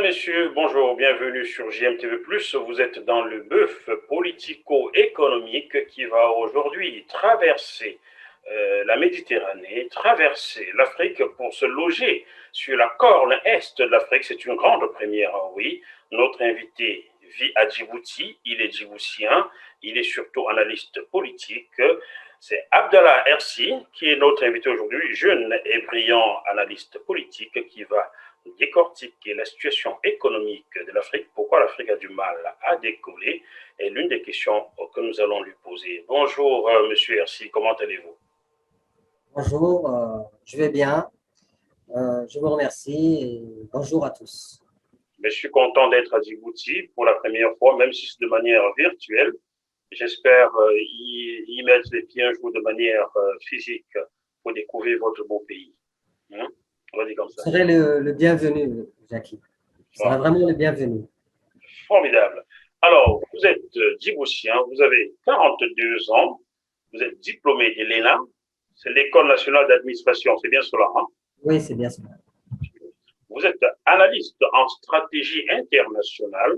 messieurs, bonjour, bienvenue sur JMTV+. Vous êtes dans le bœuf politico-économique qui va aujourd'hui traverser la Méditerranée, traverser l'Afrique pour se loger sur la corne est de l'Afrique. C'est une grande première, oui. Notre invité vit à Djibouti, il est djiboutien, il est surtout analyste politique. C'est Abdallah Hersi qui est notre invité aujourd'hui, jeune et brillant analyste politique qui va décortiquer la situation économique de l'Afrique, pourquoi l'Afrique a du mal à décoller, est l'une des questions que nous allons lui poser. Bonjour, monsieur Hersi, comment allez-vous? Bonjour, je vais bien. Je vous remercie et bonjour à tous. Mais je suis content d'être à Djibouti pour la première fois, même si c'est de manière virtuelle. J'espère y mettre les pieds un jour de manière physique pour découvrir votre beau pays. Hein? On va dire comme ça. Vous serez le bienvenu, Jackie. Vous serez vraiment le bienvenu. Formidable. Alors, vous êtes djiboutien, vous avez 42 ans, vous êtes diplômé de l'ENA, c'est l'École nationale d'administration, c'est bien cela, hein? Oui, c'est bien cela. Vous êtes analyste en stratégie internationale,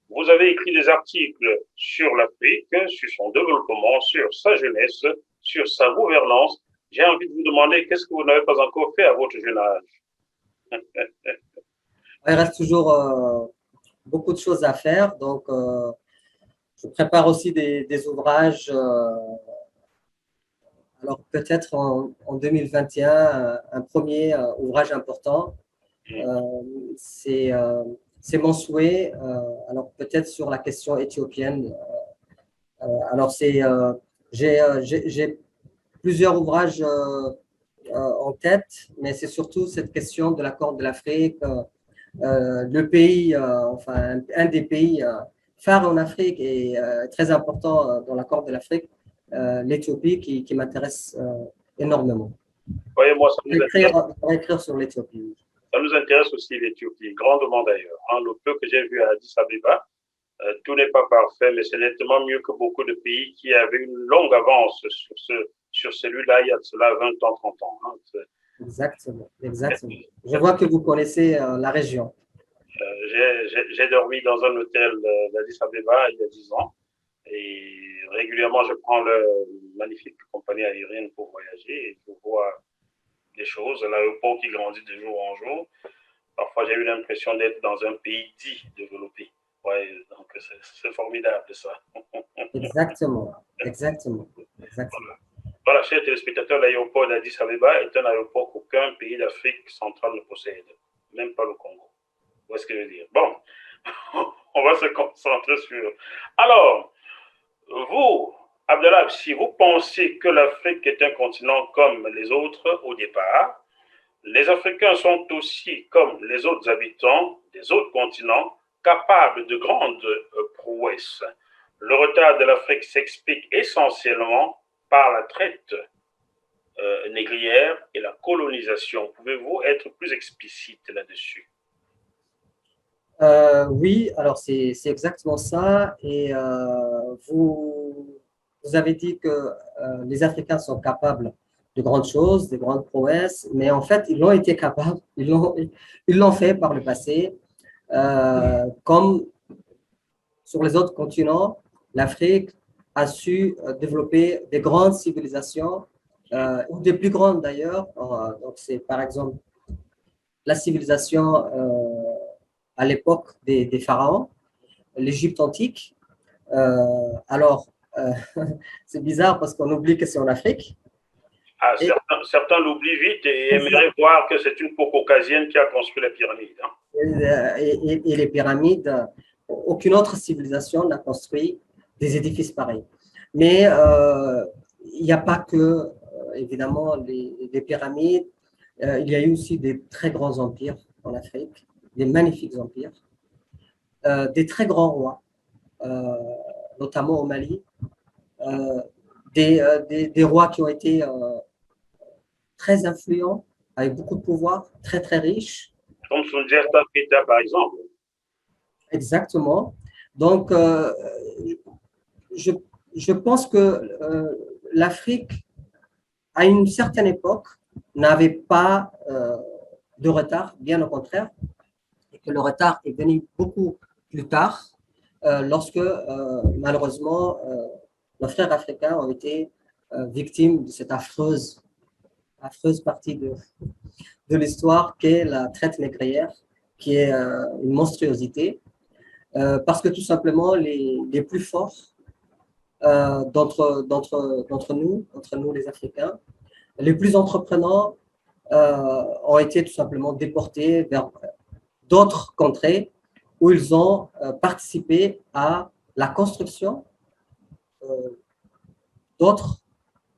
vous avez écrit des articles sur l'Afrique, sur son développement, sur sa jeunesse, sur sa gouvernance. J'ai envie de vous demander qu'est-ce que vous n'avez pas encore fait à votre jeune âge? Il reste toujours beaucoup de choses à faire, donc je prépare aussi des ouvrages. Alors peut-être en 2021, un premier ouvrage important. C'est mon souhait. Alors peut-être sur la question éthiopienne. Alors j'ai plusieurs ouvrages en tête, mais c'est surtout cette question de la Corne de l'Afrique, le pays, enfin un des pays phares en Afrique et très important dans la Corne de l'Afrique, l'Éthiopie, qui m'intéresse énormément. Voyez, moi, ça nous intéresse. On va écrire sur l'Éthiopie. Ça nous intéresse aussi l'Éthiopie, grandement d'ailleurs. Hein, le peu que j'ai vu à Addis Abeba, tout n'est pas parfait, mais c'est nettement mieux que beaucoup de pays qui avaient une longue avance sur celui-là il y a de cela 20 ans, 30 ans. Hein. Exactement, exactement. Je vois que vous connaissez la région. J'ai dormi dans un hôtel d'Addis Abeba il y a 10 ans et régulièrement je prends le magnifique compagnie aérienne pour voyager et je vois des choses, l'aéroport qui grandit de jour en jour. Parfois j'ai eu l'impression d'être dans un pays dit développé. Ouais, donc c'est formidable ça. Exactement, exactement, exactement. Voilà, chers téléspectateurs, l'aéroport d'Addis Abeba est un aéroport qu'aucun pays d'Afrique centrale ne possède, même pas le Congo. Vous voyez ce que je veux dire? Bon, on va se concentrer sur. Alors, vous, Abdallah, si vous pensez que l'Afrique est un continent comme les autres au départ, les Africains sont aussi, comme les autres habitants des autres continents, capables de grandes prouesses. Le retard de l'Afrique s'explique essentiellement par la traite négrière et la colonisation. Pouvez-vous être plus explicite là-dessus? Oui, alors c'est exactement ça. Et vous avez dit que les Africains sont capables de grandes choses, de grandes prouesses, mais en fait, ils l'ont été capables, ils l'ont fait par le passé. Comme sur les autres continents, l'Afrique a su développer des grandes civilisations, ou des plus grandes d'ailleurs. Donc, c'est par exemple la civilisation à l'époque des pharaons, l'Égypte antique. Alors, c'est bizarre parce qu'on oublie que c'est en Afrique. Ah, certains l'oublient vite et aimeraient voir que c'est une peau caucasienne qui a construit les pyramides. Hein. Et les pyramides, aucune autre civilisation n'a construit des édifices pareils. Mais il n'y a pas que, évidemment, les pyramides. Il y a eu aussi des très grands empires en Afrique, des magnifiques empires, des très grands rois, notamment au Mali, des rois qui ont été très influents, avec beaucoup de pouvoir, très très riches. Comme Sundiata Keita, par exemple. Exactement. Donc, je pense que l'Afrique, à une certaine époque, n'avait pas de retard, bien au contraire. que le retard est venu beaucoup plus tard, lorsque malheureusement nos frères africains ont été victimes de cette affreuse partie de l'histoire qu'est la traite négrière, qui est une monstruosité, parce que tout simplement les plus forts d'entre nous les Africains, les plus entreprenants ont été tout simplement déportés vers d'autres contrées où ils ont participé à la construction d'autres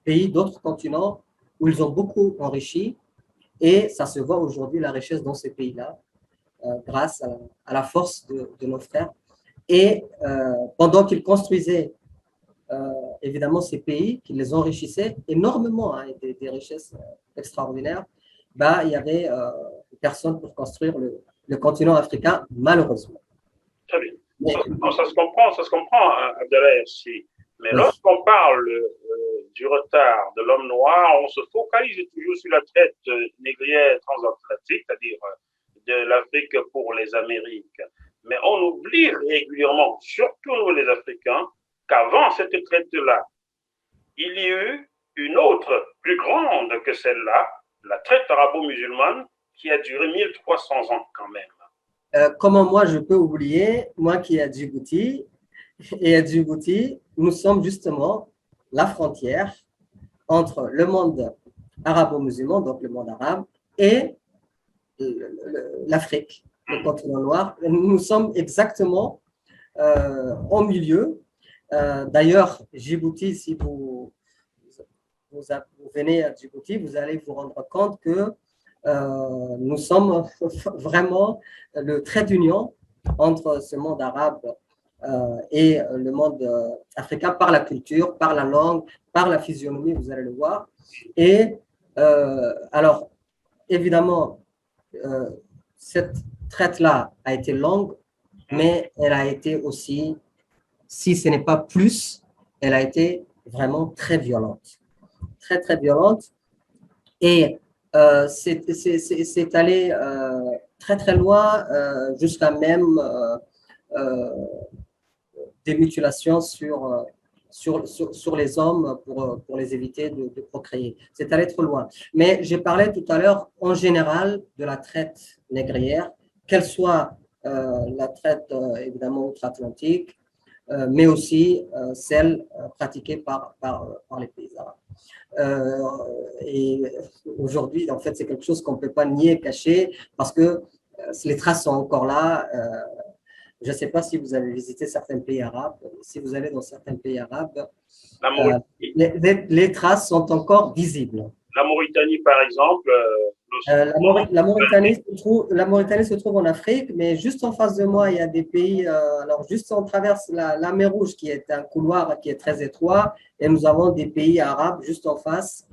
pays, d'autres continents où ils ont beaucoup enrichi, et ça se voit aujourd'hui la richesse dans ces pays-là grâce à la force de nos frères. Et pendant qu'ils construisaient évidemment ces pays, qu'ils les enrichissaient énormément, hein, des richesses extraordinaires, bah, il y avait personne pour construire le continent africain, malheureusement. Très bien. Ça se comprend, hein, Abdallah Hersi. Mais oui, lorsqu'on parle du retard de l'homme noir, on se focalise toujours sur la traite négrière transatlantique, c'est-à-dire de l'Afrique pour les Amériques. Mais on oublie régulièrement, surtout nous les Africains, qu'avant cette traite-là, il y a eu une autre, plus grande que celle-là, la traite arabo-musulmane, qui a duré 1300 ans quand même. Comment moi je peux oublier, moi qui est à Djibouti, et à Djibouti, nous sommes justement la frontière entre le monde arabo-musulman, donc le monde arabe, et l'Afrique, le continent noir. Nous sommes exactement au milieu. D'ailleurs, Djibouti, si vous venez à Djibouti, vous allez vous rendre compte que nous sommes vraiment le trait d'union entre ce monde arabe et le monde africain par la culture, par la langue, par la physionomie, vous allez le voir. Et alors, évidemment, cette traite-là a été longue, mais elle a été aussi, si ce n'est pas plus, elle a été vraiment très violente. Très, très violente. Et c'est allé très, très loin, jusqu'à même des mutilations sur les hommes pour les éviter de procréer. C'est allé trop loin. Mais j'ai parlé tout à l'heure, en général, de la traite négrière, qu'elle soit la traite, évidemment, outre-Atlantique, mais aussi celle pratiquée par les pays arabes. Et aujourd'hui, en fait, c'est quelque chose qu'on ne peut pas nier, cacher, parce que les traces sont encore là. Je ne sais pas si vous avez visité certains pays arabes. Si vous allez dans certains pays arabes, les traces sont encore visibles. La Mauritanie, par exemple. La Mauritanie se trouve en Afrique, mais juste en face de moi, il y a des pays. Alors, juste on traverse la mer Rouge, qui est un couloir qui est très étroit, et nous avons des pays arabes juste en face,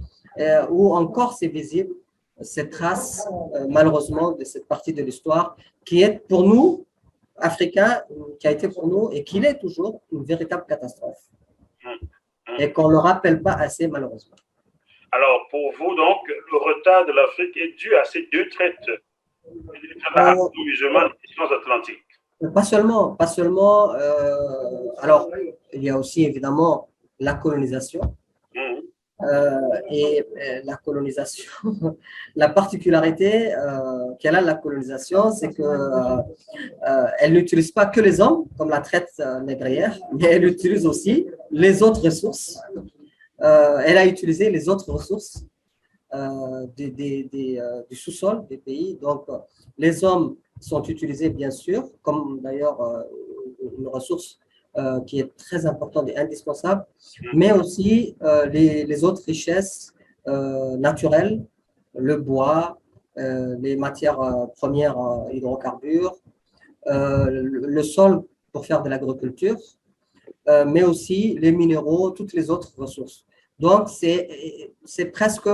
où encore c'est visible, cette trace, malheureusement, de cette partie de l'histoire, qui est pour nous, Africains, qui a été pour nous, et qui l'est toujours, une véritable catastrophe. Et qu'on ne le rappelle pas assez, malheureusement. Alors, pour vous, donc, le retard de l'Afrique est dû à ces deux traites, musulmane et transatlantique. Pas seulement. Alors, il y a aussi évidemment la colonisation. Et la colonisation, la particularité qu'elle a la colonisation, c'est qu'elle n'utilise pas que les hommes, comme la traite négrière, mais elle utilise aussi les autres ressources. Elle a utilisé les autres ressources du sous-sol des pays. Donc, les hommes sont utilisés, bien sûr, comme d'ailleurs une ressource qui est très importante et indispensable, mais aussi les autres richesses naturelles, le bois, les matières premières hydrocarbures, le sol pour faire de l'agriculture, mais aussi les minéraux, toutes les autres ressources. Donc, c'est presque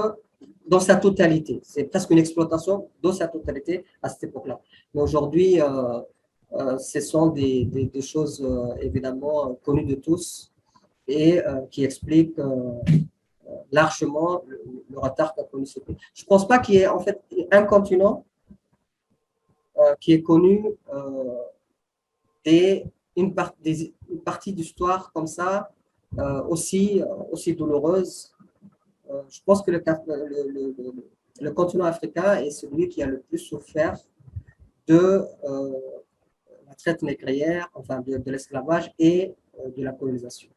dans sa totalité, c'est presque une exploitation dans sa totalité à cette époque-là. Mais aujourd'hui, ce sont des choses évidemment connues de tous et qui expliquent largement le retard qu'a connu ce pays. Je ne pense pas qu'il y ait en fait un continent qui est connu une partie d'histoire comme ça, aussi douloureuse. Je pense que le continent africain est celui qui a le plus souffert de la traite négrière, enfin de l'esclavage et de la colonisation.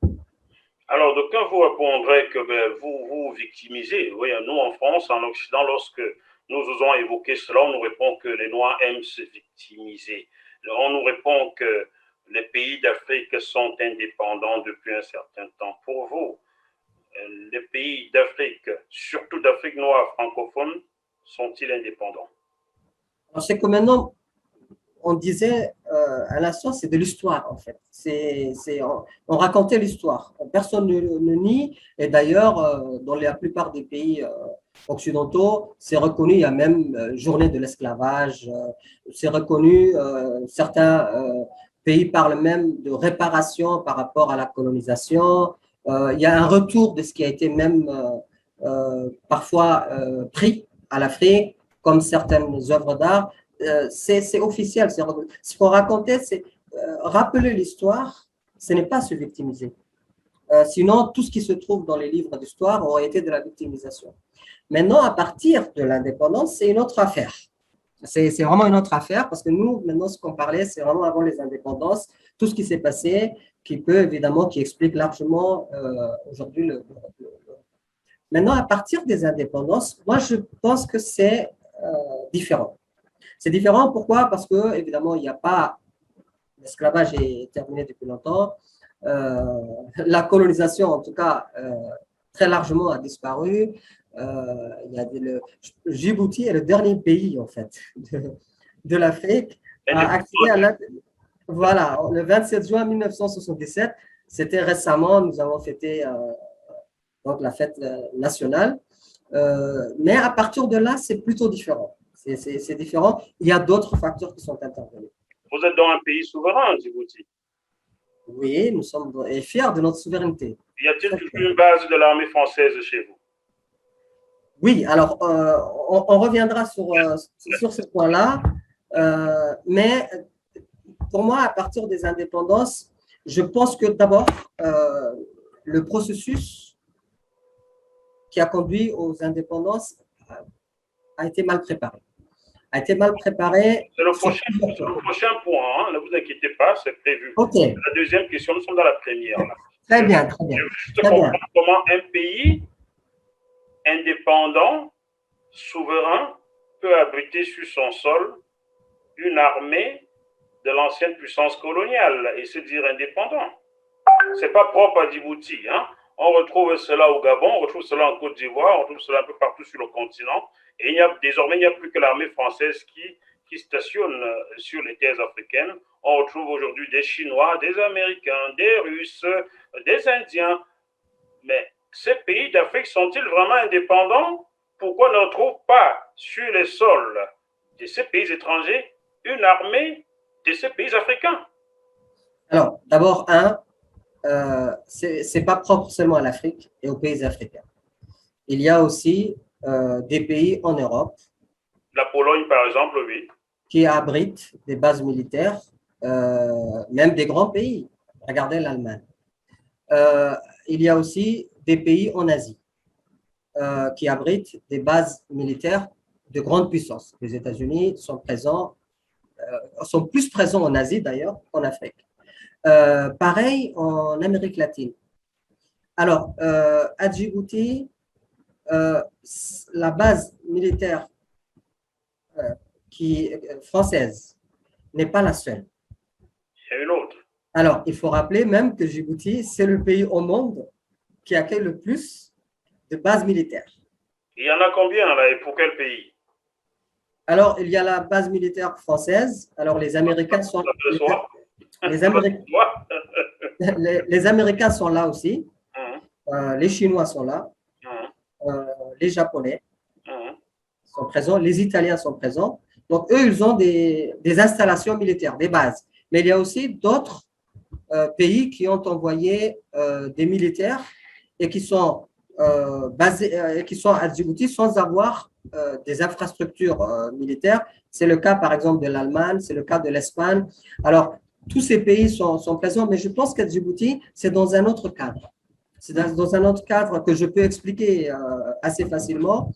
Alors, d'aucuns vous répondraient que vous vous victimisez. Oui, nous, en France, en Occident, lorsque nous osons évoquer cela, on nous répond que les Noirs aiment se victimiser. On nous répond que les pays d'Afrique sont indépendants depuis un certain temps. Pour vous, les pays d'Afrique, surtout d'Afrique noire francophone, sont-ils indépendants? C'est que maintenant, on disait à l'instant, c'est de l'histoire en fait. On racontait l'histoire. Personne ne nie. Et d'ailleurs, dans la plupart des pays occidentaux, c'est reconnu. Il y a même journée de l'esclavage. C'est reconnu. Certains pays parlent même de réparation par rapport à la colonisation. Il y a un retour de ce qui a été même parfois pris à l'Afrique, comme certaines œuvres d'art. C'est officiel. Ce qu'on racontait, c'est rappeler l'histoire, ce n'est pas se victimiser. Sinon, tout ce qui se trouve dans les livres d'histoire aurait été de la victimisation. Maintenant, à partir de l'indépendance, c'est une autre affaire. C'est vraiment une autre affaire parce que nous, maintenant, ce qu'on parlait, c'est vraiment avant les indépendances, tout ce qui s'est passé, qui explique largement aujourd'hui Maintenant, à partir des indépendances, moi, je pense que c'est différent. C'est différent, pourquoi? Parce que, évidemment, il n'y a pas. L'esclavage est terminé depuis longtemps. La colonisation, en tout cas, très largement a disparu. Djibouti est le dernier pays, en fait, de l'Afrique à accéder à Voilà, le 27 juin 1977, c'était récemment, nous avons fêté donc la fête nationale. Mais à partir de là, c'est plutôt différent. C'est différent. Il y a d'autres facteurs qui sont intervenus. Vous êtes dans un pays souverain, Djibouti. Oui, nous sommes fiers de notre souveraineté. Y a-t-il toujours une base de l'armée française chez vous? Oui, alors on reviendra sur ce point-là. Mais pour moi, à partir des indépendances, je pense que d'abord, le processus qui a conduit aux indépendances a été mal préparé. C'est le prochain point, hein. Ne vous inquiétez pas, c'est prévu. Okay. La deuxième question, nous sommes dans la première. Là. Très bien, très bien. Je veux juste comprendre comment un pays indépendant, souverain, peut abriter sur son sol une armée de l'ancienne puissance coloniale et se dire indépendant. Ce n'est pas propre à Djibouti, hein. On retrouve cela au Gabon, on retrouve cela en Côte d'Ivoire, on retrouve cela un peu partout sur le continent. Et désormais, il n'y a plus que l'armée française qui stationne sur les terres africaines. On retrouve aujourd'hui des Chinois, des Américains, des Russes, des Indiens. Mais ces pays d'Afrique sont-ils vraiment indépendants? Pourquoi ne retrouve pas sur les sols de ces pays étrangers une armée de ces pays africains? Alors, d'abord, ce n'est pas propre seulement à l'Afrique et aux pays africains. Il y a aussi des pays en Europe. La Pologne, par exemple, oui. Qui abritent des bases militaires, même des grands pays. Regardez l'Allemagne. Il y a aussi des pays en Asie qui abritent des bases militaires de grande puissance. Les États-Unis sont plus présents en Asie d'ailleurs qu'en Afrique. Pareil en Amérique latine. Alors, à Djibouti, la base militaire française n'est pas la seule. Il y a une autre. Alors, il faut rappeler même que Djibouti, c'est le pays au monde qui accueille le plus de bases militaires. Il y en a combien là et pour quel pays? Alors, il y a la base militaire française. Alors, les Américains sont... Les Américains sont là aussi. Les Chinois sont là. Les Japonais sont présents. Les Italiens sont présents. Donc, eux, ils ont des installations militaires, des bases. Mais il y a aussi d'autres pays qui ont envoyé des militaires et qui sont basés, qui sont à Djibouti sans avoir des infrastructures militaires, C'est le cas, par exemple, de l'Allemagne, c'est le cas de l'Espagne. Alors, tous ces pays sont présents, mais je pense qu'à Djibouti, c'est dans un autre cadre. C'est dans un autre cadre que je peux expliquer assez facilement.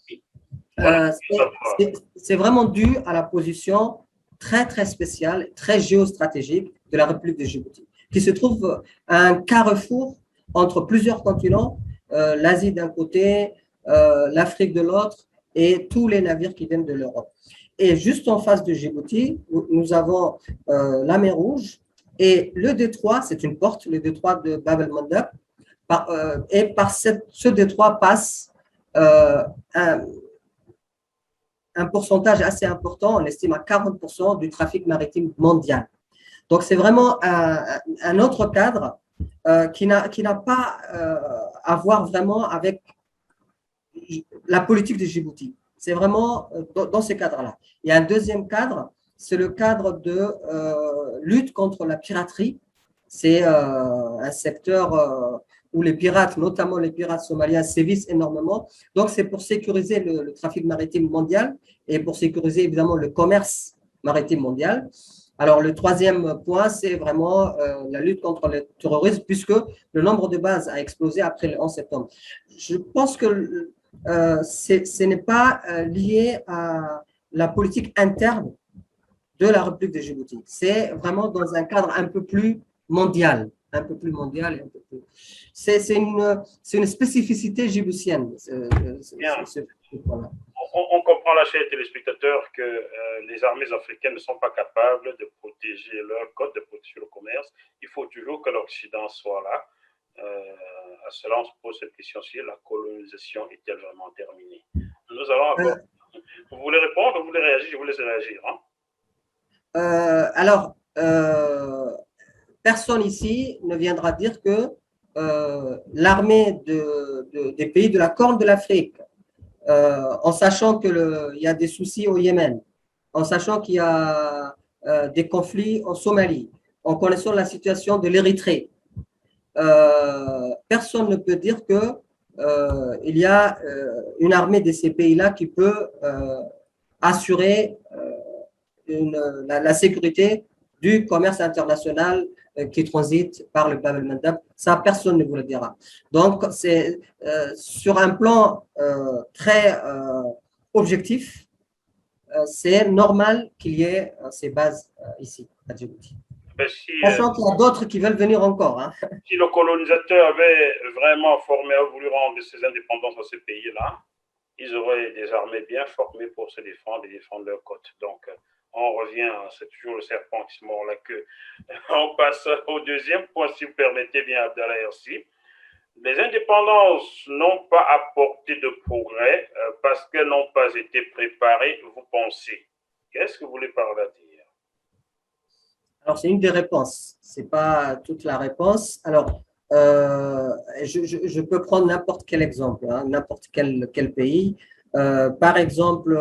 C'est vraiment dû à la position très, très spéciale, très géostratégique de la République de Djibouti, qui se trouve à un carrefour entre plusieurs continents, l'Asie d'un côté, l'Afrique de l'autre, et tous les navires qui viennent de l'Europe. Et juste en face de Djibouti, nous avons la mer Rouge et le détroit, c'est une porte, le détroit de Bab el-Mandeb, et par ce détroit passe un pourcentage assez important, on estime à 40% du trafic maritime mondial. Donc, c'est vraiment un autre cadre qui n'a pas à voir vraiment avec la politique de Djibouti. C'est vraiment dans ce cadre-là. Il y a un deuxième cadre, c'est le cadre de lutte contre la piraterie. C'est un secteur où les pirates, notamment les pirates somaliens, sévissent énormément. Donc, c'est pour sécuriser le trafic maritime mondial et pour sécuriser évidemment le commerce maritime mondial. Alors, le troisième point, c'est vraiment la lutte contre le terrorisme, puisque le nombre de bases a explosé après le 11 septembre. Je pense que ce n'est pas lié à la politique interne de la République de Djibouti. C'est vraiment dans un cadre un peu plus mondial. Un peu plus mondial. C'est une spécificité djiboutienne. On comprend là, chers téléspectateurs, que les armées africaines ne sont pas capables de protéger leur côte, de protéger le commerce. Il faut toujours que l'Occident soit là. À cela, on se pose cette question si la colonisation est-elle vraiment terminée. Nous allons avoir... Vous voulez répondre, vous voulez réagir? Je vous laisse réagir. Hein? Alors, personne ici ne viendra dire que l'armée des pays de la Corne de l'Afrique, en sachant qu'il y a des soucis au Yémen, en sachant qu'il y a des conflits en Somalie, en connaissant la situation de l'Érythrée, personne ne peut dire qu'il y a une armée de ces pays-là qui peut assurer la sécurité du commerce international qui transite par le Bab el-Mandeb. Ça, personne ne vous le dira. Donc, c'est sur un plan très objectif, c'est normal qu'il y ait ces bases ici, à Djibouti. Sachant qu'il y a d'autres qui veulent venir encore. Hein. Si le colonisateur avait vraiment formé, voulu rendre ses indépendances à ces pays-là, ils auraient des armées bien formées pour se défendre et défendre leurs côtes. Donc, on revient, c'est toujours le serpent qui se mord la queue. On passe au deuxième point, si vous permettez bien, Abdallah Hersi. Les indépendances n'ont pas apporté de progrès parce qu'elles n'ont pas été préparées, vous pensez. Qu'est-ce que vous voulez par là dire? Alors, c'est une des réponses. Ce n'est pas toute la réponse. Alors, je peux prendre n'importe quel exemple, hein, n'importe quel pays. Par exemple,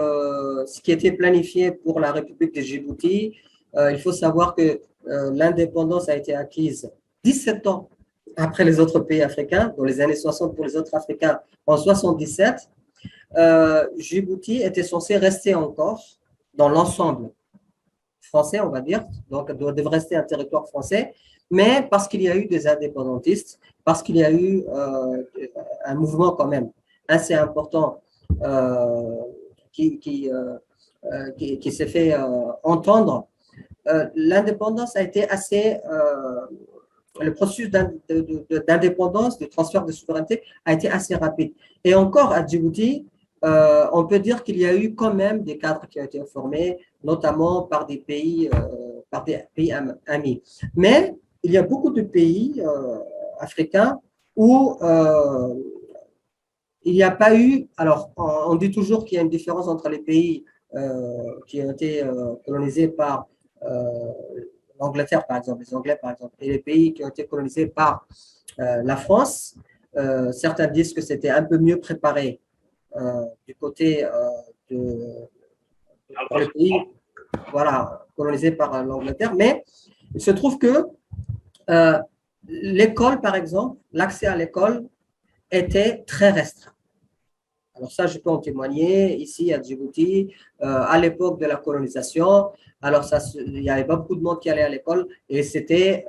ce qui était planifié pour la République de Djibouti, il faut savoir que l'indépendance a été acquise 17 ans après les autres pays africains, dans les années 60 pour les autres Africains, en 77. Djibouti était censé rester encore dans l'ensemble français, on va dire, donc devrait rester un territoire français, mais parce qu'il y a eu des indépendantistes, parce qu'il y a eu un mouvement quand même assez important qui s'est fait entendre, l'indépendance a été assez... le processus d'indépendance, de transfert de souveraineté a été assez rapide. Et encore à Djibouti, on peut dire qu'il y a eu quand même des cadres qui ont été formés, notamment par des pays amis. Mais il y a beaucoup de pays africains où il n'y a pas eu… Alors, on dit toujours qu'il y a une différence entre les pays qui ont été colonisés par l'Angleterre, par exemple, les Anglais, par exemple, et les pays qui ont été colonisés par la France. Certains disent que c'était un peu mieux préparé du côté pour les pays colonisés par l'Angleterre, mais il se trouve que l'école, par exemple, l'accès à l'école était très restreint. Alors ça, je peux en témoigner ici à Djibouti, à l'époque de la colonisation. Alors ça, il n'y avait pas beaucoup de monde qui allait à l'école et c'était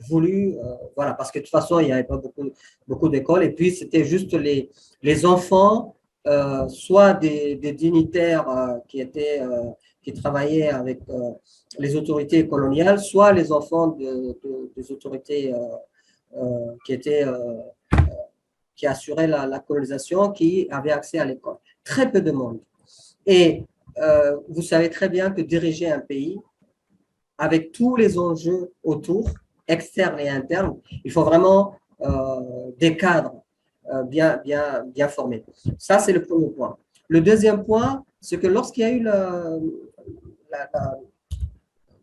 voulu, voilà, parce que de toute façon, il n'y avait pas beaucoup d'écoles. Et puis, c'était juste les enfants, soit des dignitaires qui travaillaient avec les autorités coloniales, soit les enfants des autorités qui étaient qui assuraient la colonisation, qui avaient accès à l'école. Très peu de monde. Et vous savez très bien que diriger un pays, avec tous les enjeux autour, externes et internes, il faut vraiment des cadres bien formés. Ça, c'est le premier point. Le deuxième point, c'est que lorsqu'il y a eu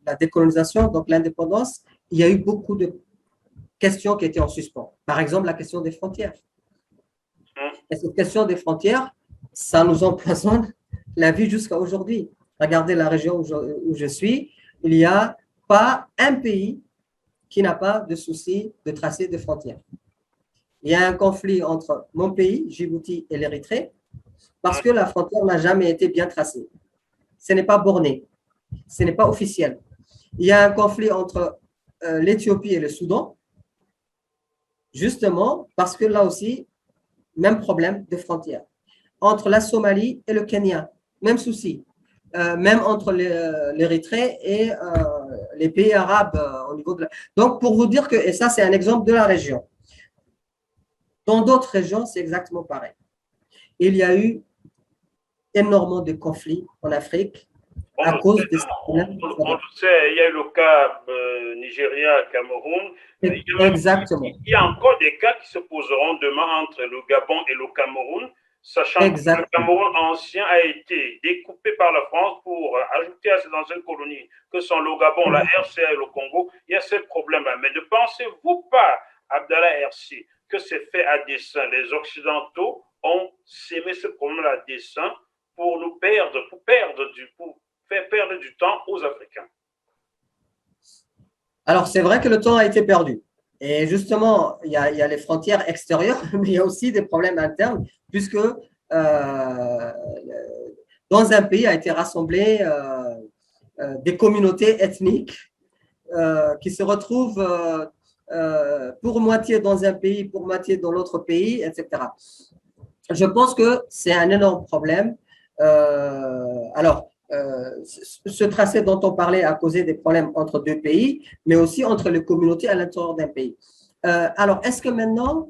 la décolonisation, donc l'indépendance, il y a eu beaucoup de questions qui étaient en suspens. Par exemple, la question des frontières. Et cette question des frontières, ça nous empoisonne la vie jusqu'à aujourd'hui. Regardez la région où je suis, il n'y a pas un pays qui n'a pas de souci de tracer des frontières. Il y a un conflit entre mon pays, Djibouti, et l'Érythrée, parce que la frontière n'a jamais été bien tracée. Ce n'est pas borné, ce n'est pas officiel. Il y a un conflit entre l'Éthiopie et le Soudan, justement parce que là aussi, même problème de frontières. Entre la Somalie et le Kenya, même souci. Même entre l'Érythrée et les pays arabes au niveau de la... Donc, pour vous dire que, et ça, c'est un exemple de la région. Dans d'autres régions, c'est exactement pareil. Il y a eu énormément de conflits en Afrique à cause des... On le sait, il y a eu le cas Nigeria, Cameroun. Exactement. Il y a encore des cas qui se poseront demain entre le Gabon et le Cameroun, sachant que le Cameroun ancien a été découpé par la France pour ajouter à ses anciennes colonies, que sont le Gabon, la RCA et le Congo. Il y a ce problème-là. Mais ne pensez-vous pas, Abdallah Hersi, que c'est fait à dessein? Les Occidentaux ont sémé ce problème à dessein pour nous perdre, pour faire perdre du temps aux Africains. Alors, c'est vrai que le temps a été perdu. Et justement, il y a les frontières extérieures, mais il y a aussi des problèmes internes, puisque dans un pays a été rassemblé des communautés ethniques qui se retrouvent pour moitié dans un pays, pour moitié dans l'autre pays, etc. Je pense que c'est un énorme problème. Ce tracé dont on parlait a causé des problèmes entre deux pays, mais aussi entre les communautés à l'intérieur d'un pays. Alors, est-ce que maintenant,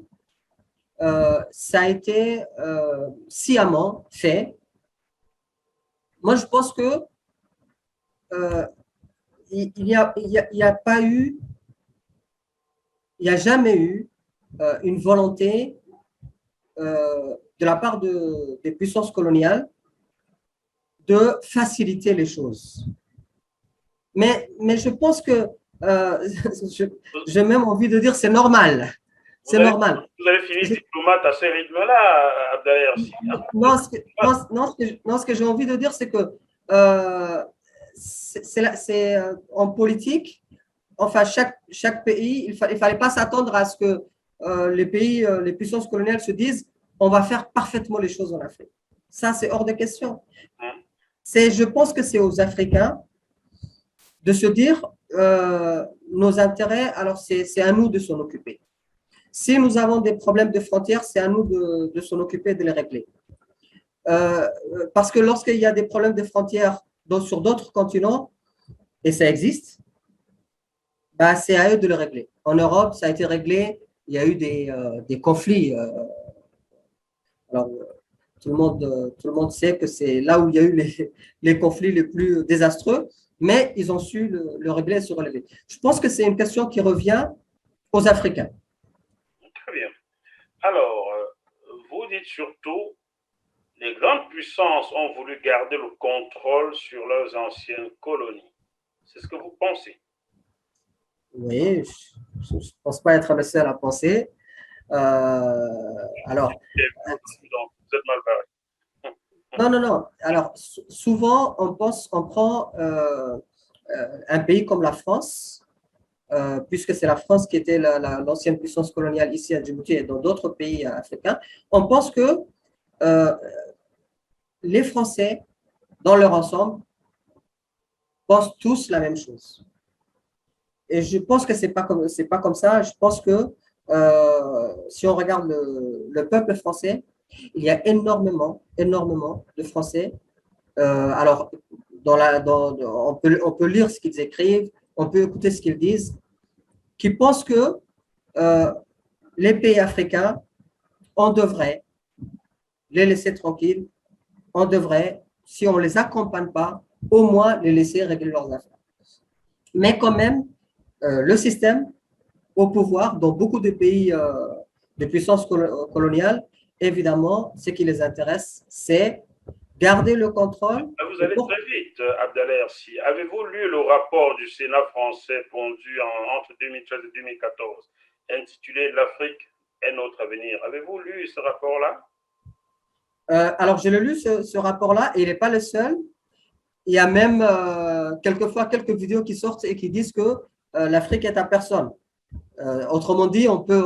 ça a été sciemment fait? Moi, je pense que il n'y a jamais eu une volonté de la part des puissances coloniales de faciliter les choses. Mais je pense que j'ai même envie de dire c'est normal. C'est normal. Vous avez fini diplomate à ce rythme-là, Abdallah. Non, ce que j'ai envie de dire, c'est que c'est en politique, enfin, chaque pays, il ne fallait pas s'attendre à ce que les pays, les puissances coloniales se disent on va faire parfaitement les choses en Afrique. Ça, c'est hors de question. Je pense que c'est aux Africains de se dire nos intérêts, alors c'est à nous de s'en occuper. Si nous avons des problèmes de frontières, c'est à nous de s'en occuper et de les régler. Parce que lorsqu'il y a des problèmes de frontières sur d'autres continents, et ça existe, bah, c'est à eux de le régler. En Europe, ça a été réglé, il y a eu des conflits. Alors, tout le monde sait que c'est là où il y a eu les conflits les plus désastreux, mais ils ont su le régler et se relever. Je pense que c'est une question qui revient aux Africains. Très bien. Alors, vous dites surtout, les grandes puissances ont voulu garder le contrôle sur leurs anciennes colonies. C'est ce que vous pensez? Oui, je ne pense pas être le seul à penser. Alors, vous êtes mal Non. barré. Alors, souvent, on prend un pays comme la France, puisque c'est la France qui était l'ancienne puissance coloniale ici à Djibouti et dans d'autres pays africains. On pense que euh, les Français, dans leur ensemble, pensent tous la même chose. Et je pense que c'est pas comme ça. Je pense que si on regarde le peuple français, il y a énormément de Français. Alors, on peut lire ce qu'ils écrivent, on peut écouter ce qu'ils disent, qui pensent que euh, les pays africains, on devrait les laisser tranquilles, on devrait, si on ne les accompagne pas, au moins les laisser régler leurs affaires. Mais quand même, le système au pouvoir dans beaucoup de pays de puissance coloniale, évidemment, ce qui les intéresse, c'est garder le contrôle. Vous allez très vite, Abdallah Hersi. Avez-vous lu le rapport du Sénat français pondu entre 2013 et 2014, intitulé L'Afrique est notre avenir? Avez-vous lu ce rapport-là? Alors, j'ai lu ce rapport-là et il n'est pas le seul. Il y a même quelquefois quelques vidéos qui sortent et qui disent que l'Afrique est à personne. Autrement dit, elle peut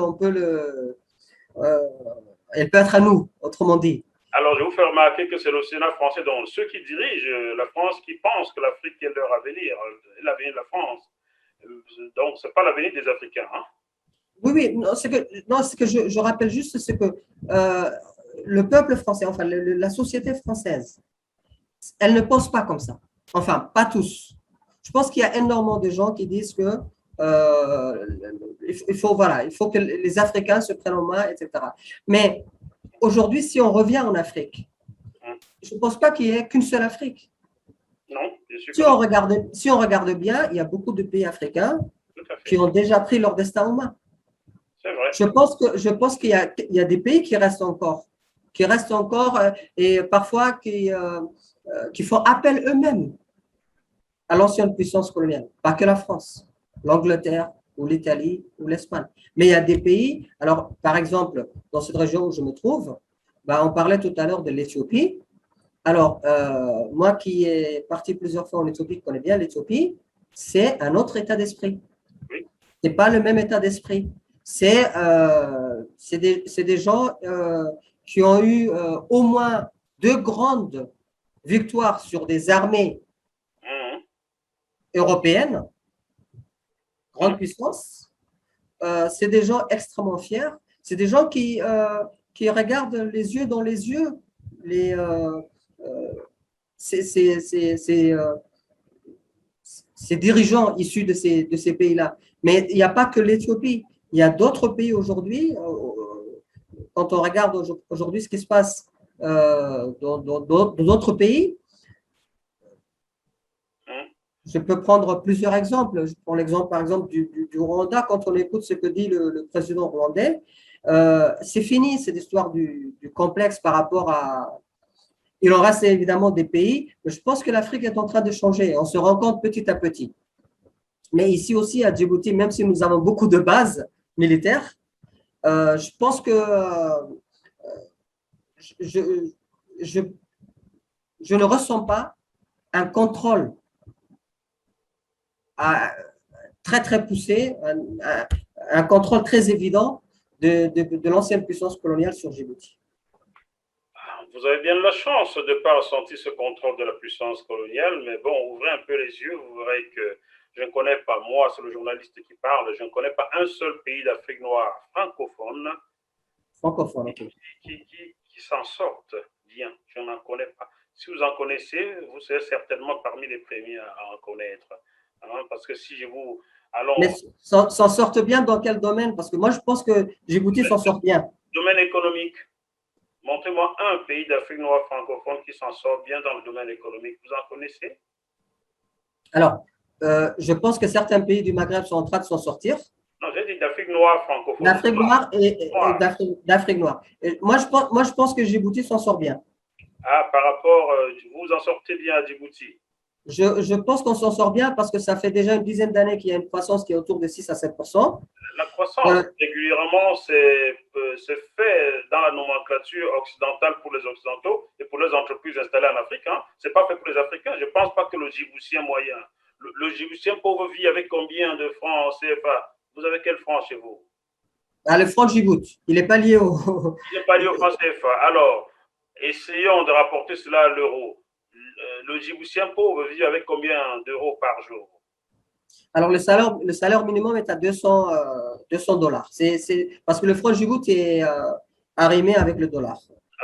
être à nous, autrement dit. Alors, je vous fais remarquer que c'est le Sénat français, donc ceux qui dirigent la France, qui pensent que l'Afrique est leur avenir, l'avenir de la France. Donc, ce n'est pas l'avenir des Africains. Hein? Oui, non, ce que je rappelle juste, c'est que le peuple français, enfin, la société française, elle ne pense pas comme ça. Enfin, pas tous. Je pense qu'il y a énormément de gens qui disent que il faut que les Africains se prennent en main, etc. Mais aujourd'hui, si on revient en Afrique, je ne pense pas qu'il n'y ait qu'une seule Afrique. Non, bien sûr. Si on regarde bien, il y a beaucoup de pays africains qui ont déjà pris leur destin en main. C'est vrai. Je pense qu'il y a des pays qui restent encore et parfois qui font appel eux-mêmes à l'ancienne puissance coloniale, pas que la France, l'Angleterre ou l'Italie ou l'Espagne. Mais il y a des pays, alors par exemple, dans cette région où je me trouve, on parlait tout à l'heure de l'Éthiopie. Alors, moi qui ai parti plusieurs fois en Éthiopie, je connais bien l'Éthiopie, c'est un autre état d'esprit. Oui. Ce n'est pas le même état d'esprit. C'est des gens qui ont eu au moins 2 grandes victoires sur des armées européennes, grande puissance. C'est des gens extrêmement fiers. C'est des gens qui regardent les yeux dans les yeux ces dirigeants issus de ces pays-là. Mais il n'y a pas que l'Éthiopie. Il y a d'autres pays aujourd'hui. Quand on regarde aujourd'hui ce qui se passe dans d'autres pays, je peux prendre plusieurs exemples. Je prends l'exemple, par exemple, du Rwanda. Quand on écoute ce que dit le président rwandais, c'est fini cette histoire du complexe par rapport à… Il en reste évidemment des pays, mais je pense que l'Afrique est en train de changer. On se rend compte petit à petit. Mais ici aussi, à Djibouti, même si nous avons beaucoup de bases militaires, je pense que je ne ressens pas un contrôle très, très poussé, un contrôle très évident de l'ancienne puissance coloniale sur Djibouti. Vous avez bien de la chance de ne pas ressentir ce contrôle de la puissance coloniale, mais bon, ouvrez un peu les yeux, vous verrez que je ne connais pas, moi, c'est le journaliste qui parle, je ne connais pas un seul pays d'Afrique noire francophone qui s'en sorte bien. Je n'en connais pas. Si vous en connaissez, vous serez certainement parmi les premiers à en connaître. Hein, parce que si je vous… Allons… Mais s'en sortent bien dans quel domaine? Parce que moi, je pense que Djibouti s'en sort bien. Domaine économique. Montrez-moi un pays d'Afrique noire francophone qui s'en sort bien dans le domaine économique. Vous en connaissez? Alors, je pense que certains pays du Maghreb sont en train de s'en sortir. Non, j'ai dit d'Afrique noire francophone. D'Afrique noire et d'Afrique noire. Et moi, je pense que Djibouti s'en sort bien. Ah, par rapport, vous en sortez bien à Djibouti? Je pense qu'on s'en sort bien parce que ça fait déjà une dizaine d'années qu'il y a une croissance qui est autour de 6 à 7%. La croissance, régulièrement, c'est fait dans la nomenclature occidentale pour les Occidentaux et pour les entreprises installées en Afrique. Hein. Ce n'est pas fait pour les Africains. Je ne pense pas que le Djiboutien moyen, le Djiboutien pauvre vit avec combien de francs CFA? Vous avez quel franc chez vous? Le franc Djibouti, il n'est pas lié au… Il n'est pas lié au franc CFA. Alors, Essayons de rapporter cela à l'euro. Le Djiboutien pauvre vit avec combien d'euros par jour? Alors, le salaire minimum est à 200 dollars. Parce que le franc Djibouti est arrimé avec le dollar.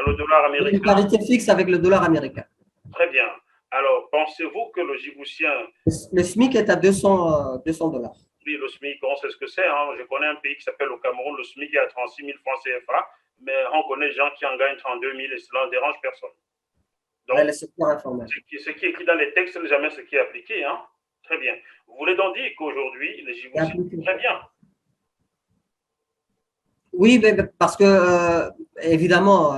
Le dollar Il y a une américain? parité fixe avec le dollar américain. Très bien. Alors, pensez-vous que le Djiboutien, Le SMIC est à 200 dollars. oui, le SMIC, on sait ce que c'est. Hein. Je connais un pays qui s'appelle le Cameroun, le SMIC est à 36 000 francs CFA, mais on connaît des gens qui en gagnent 32 000 et cela ne dérange personne. Ouais, le Donc, secteur informel. ce qui est écrit dans les textes n'est jamais ce qui est appliqué. Hein. Très bien. Vous voulez donc dire qu'aujourd'hui, les Djiboutiens vivent très bien? Oui, mais parce que, évidemment,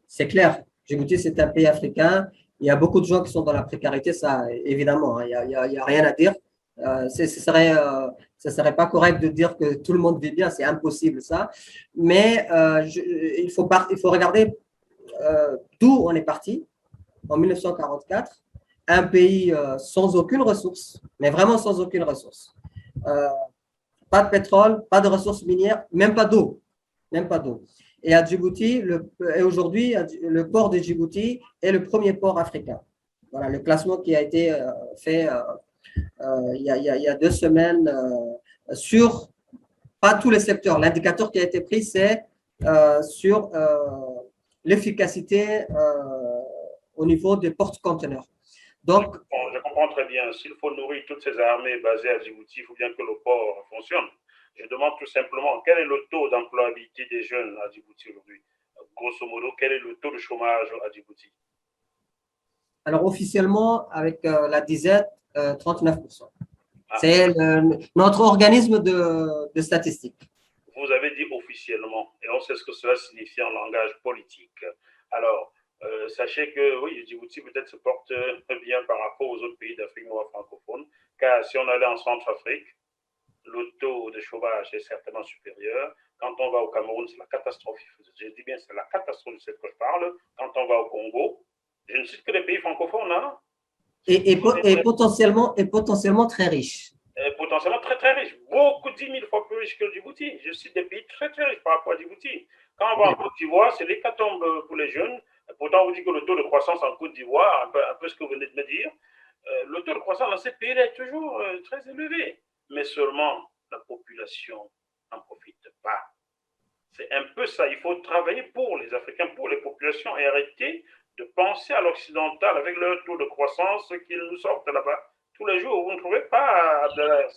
c'est clair, Djibouti, c'est un pays africain. Il y a beaucoup de gens qui sont dans la précarité, ça, évidemment, hein, il y a rien à dire. Ce serait pas correct de dire que tout le monde vit bien, c'est impossible ça. Mais il faut regarder d'où on est parti en 1944, un pays sans aucune ressource, mais vraiment sans aucune ressource. Euh, Pas de pétrole, pas de ressources minières, même pas d'eau. Même pas d'eau. Et à Djibouti, et aujourd'hui, le port de Djibouti est le premier port africain. Voilà le classement qui a été fait il y a 2 semaines sur pas tous les secteurs. L'indicateur qui a été pris, c'est sur l'efficacité au niveau des porte-conteneurs. Donc, Je comprends très bien. S'il faut nourrir toutes ces armées basées à Djibouti, il faut bien que le port fonctionne. Je demande tout simplement quel est le taux d'employabilité des jeunes à Djibouti aujourd'hui. Grosso modo, quel est le taux de chômage à Djibouti? alors officiellement, avec la disette, 39%. Ah, C'est notre organisme de statistiques. vous avez dit officiellement, et on sait ce que cela signifie en langage politique. Alors, sachez que oui, Djibouti peut-être se porte bien par rapport aux autres pays d'Afrique noire francophone, car si on allait en Centrafrique, le taux de chômage est certainement supérieur. Quand on va au Cameroun, c'est la catastrophe. Je dis bien, c'est la catastrophe de ce que je parle. Quand on va au Congo, je ne cite que les pays francophones, hein. Et potentiellement très riche. Potentiellement très très riches, beaucoup 10 000 fois plus riches que Djibouti. Je cite des pays très très riches par rapport à Djibouti. Quand on va en Côte d'Ivoire, c'est l'hécatombe pour les jeunes. Pourtant, on vous dit que le taux de croissance en Côte d'Ivoire, un peu ce que vous venez de me dire, le taux de croissance dans ces pays-là est toujours très élevé. Mais seulement la population n'en profite pas. C'est un peu ça. Il faut travailler pour les Africains, pour les populations et arrêter de penser à l'occidental avec leur taux de croissance qu'ils nous sortent là-bas tous les jours. Vous ne trouvez pas, Abdallah?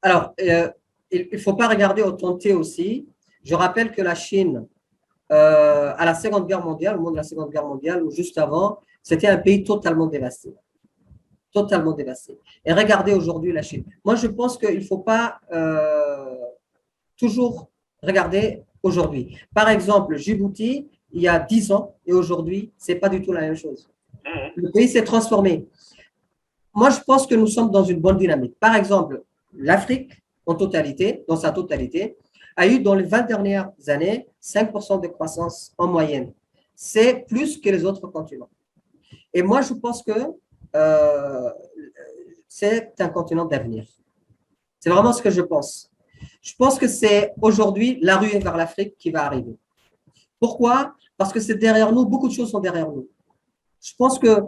Alors, il ne faut pas regarder au tonté aussi. Je rappelle que la Chine, à la Seconde Guerre mondiale, au moment de la Seconde Guerre mondiale, ou juste avant, c'était un pays totalement dévasté. Totalement dévasté. Et regardez aujourd'hui la Chine. Moi, je pense qu'il ne faut pas toujours regarder aujourd'hui. Par exemple, Djibouti, il y a 10 ans et aujourd'hui, ce n'est pas du tout la même chose. Le pays s'est transformé. Moi, je pense que nous sommes dans une bonne dynamique. Par exemple, l'Afrique, en totalité, dans sa totalité, a eu dans les 20 dernières années 5% de croissance en moyenne. C'est plus que les autres continents. Et moi, je pense que c'est un continent d'avenir. C'est vraiment ce que je pense. Je pense que c'est aujourd'hui la ruée vers l'Afrique qui va arriver. Pourquoi? Parce que c'est derrière nous, beaucoup de choses sont derrière nous. Je pense que